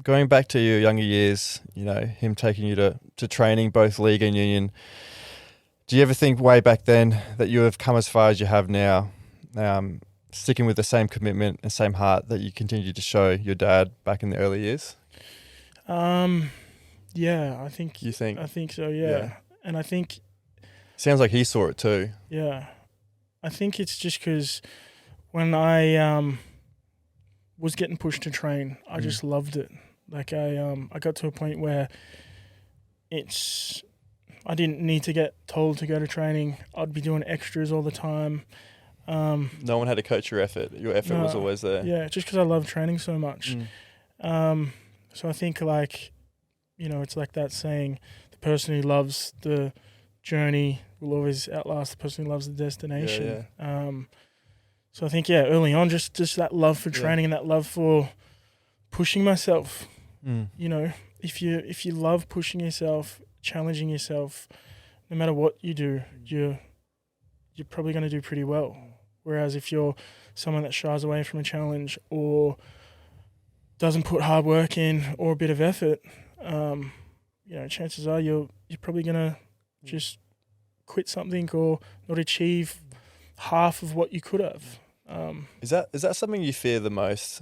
going back to your younger years, him taking you to training, both league and union, do you ever think way back then that you have come as far as you have now, sticking with the same commitment and same heart that you continued to show your dad back in the early years? Yeah, I think. You think? I think so. Yeah. And I think. Sounds like he saw it too. Yeah, I think it's just because when I was getting pushed to train. I just loved it. Like I got to a point where I didn't need to get told to go to training. I'd be doing extras all the time. No one had to coach your effort. Your effort was always there. Yeah, just because I love training so much. So I think like, it's like that saying, the person who loves the journey will always outlast the person who loves the destination. Yeah. So I think, early on, just that love for training and that love for pushing myself. If you love pushing yourself, challenging yourself, no matter what you do, you're probably going to do pretty well. Whereas if you're someone that shies away from a challenge or doesn't put hard work in or a bit of effort, chances are you're probably going to just quit something or not achieve half of what you could have. Is that something you fear the most?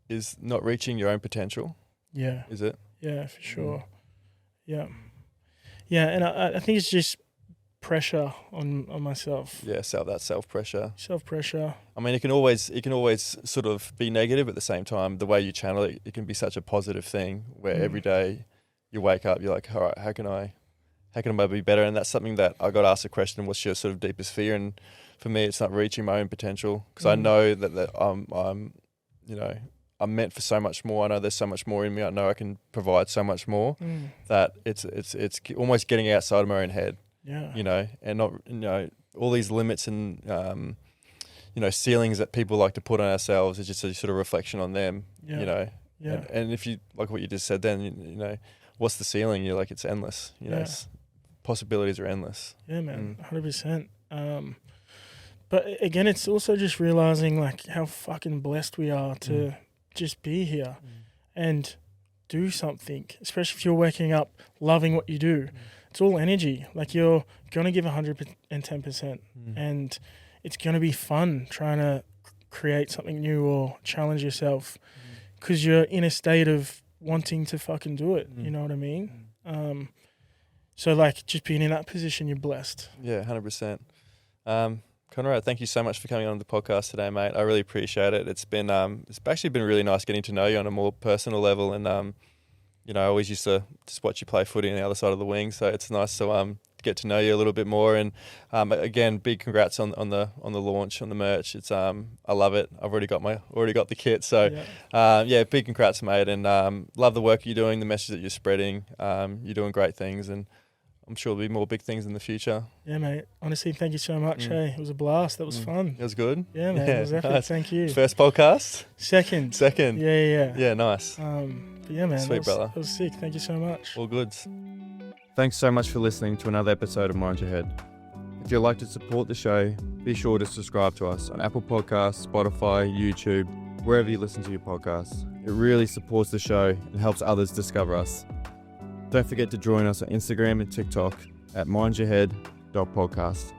Is not reaching your own potential? Yeah. Is it? Yeah, for sure. Yeah. Yeah, and I think it's just pressure on myself. Yeah, self pressure. Self pressure. I mean, it can always sort of be negative at the same time. The way you channel it, it can be such a positive thing where every day you wake up, you're like, all right, how can I be better? And that's something that I got asked a question, what's your sort of deepest fear? And for me, it's not reaching my own potential, because I know that I'm meant for so much more. I know there's so much more in me. I know I can provide so much more that it's almost getting outside of my own head. Yeah. And not, all these limits and, ceilings that people like to put on ourselves is just a sort of reflection on them, Yeah. And if you, like what you just said then, what's the ceiling? You're like, it's endless, possibilities are endless. Yeah, man, 100%. But again, it's also just realizing like how fucking blessed we are to just be here and do something, especially if you're waking up loving what you do. It's all energy. Like you're going to give 110% and it's going to be fun trying to create something new or challenge yourself because you're in a state of wanting to fucking do it. You know what I mean? So like just being in that position, you're blessed. Yeah, 100%. Conrad, thank you so much for coming on the podcast today, mate. I really appreciate it. It's actually been really nice getting to know you on a more personal level, and I always used to just watch you play footy on the other side of the wing, so it's nice to get to know you a little bit more. And again, big congrats on the launch, on the merch. It's I love it. I've already got the kit, so big congrats, mate. And love the work you're doing, the message that you're spreading. You're doing great things, and I'm sure there'll be more big things in the future. Yeah, mate. Honestly, thank you so much. Hey, it was a blast. That was fun. It was good. Yeah, man. It was epic. Nice. Thank you. First podcast? Second. Yeah. Yeah, nice. But yeah, man. Sweet, brother. That was sick. Thank you so much. All goods. Thanks so much for listening to another episode of Mind Your Head. If you'd like to support the show, be sure to subscribe to us on Apple Podcasts, Spotify, YouTube, wherever you listen to your podcasts. It really supports the show and helps others discover us. Don't forget to join us on Instagram and TikTok at mindyourhead.podcast.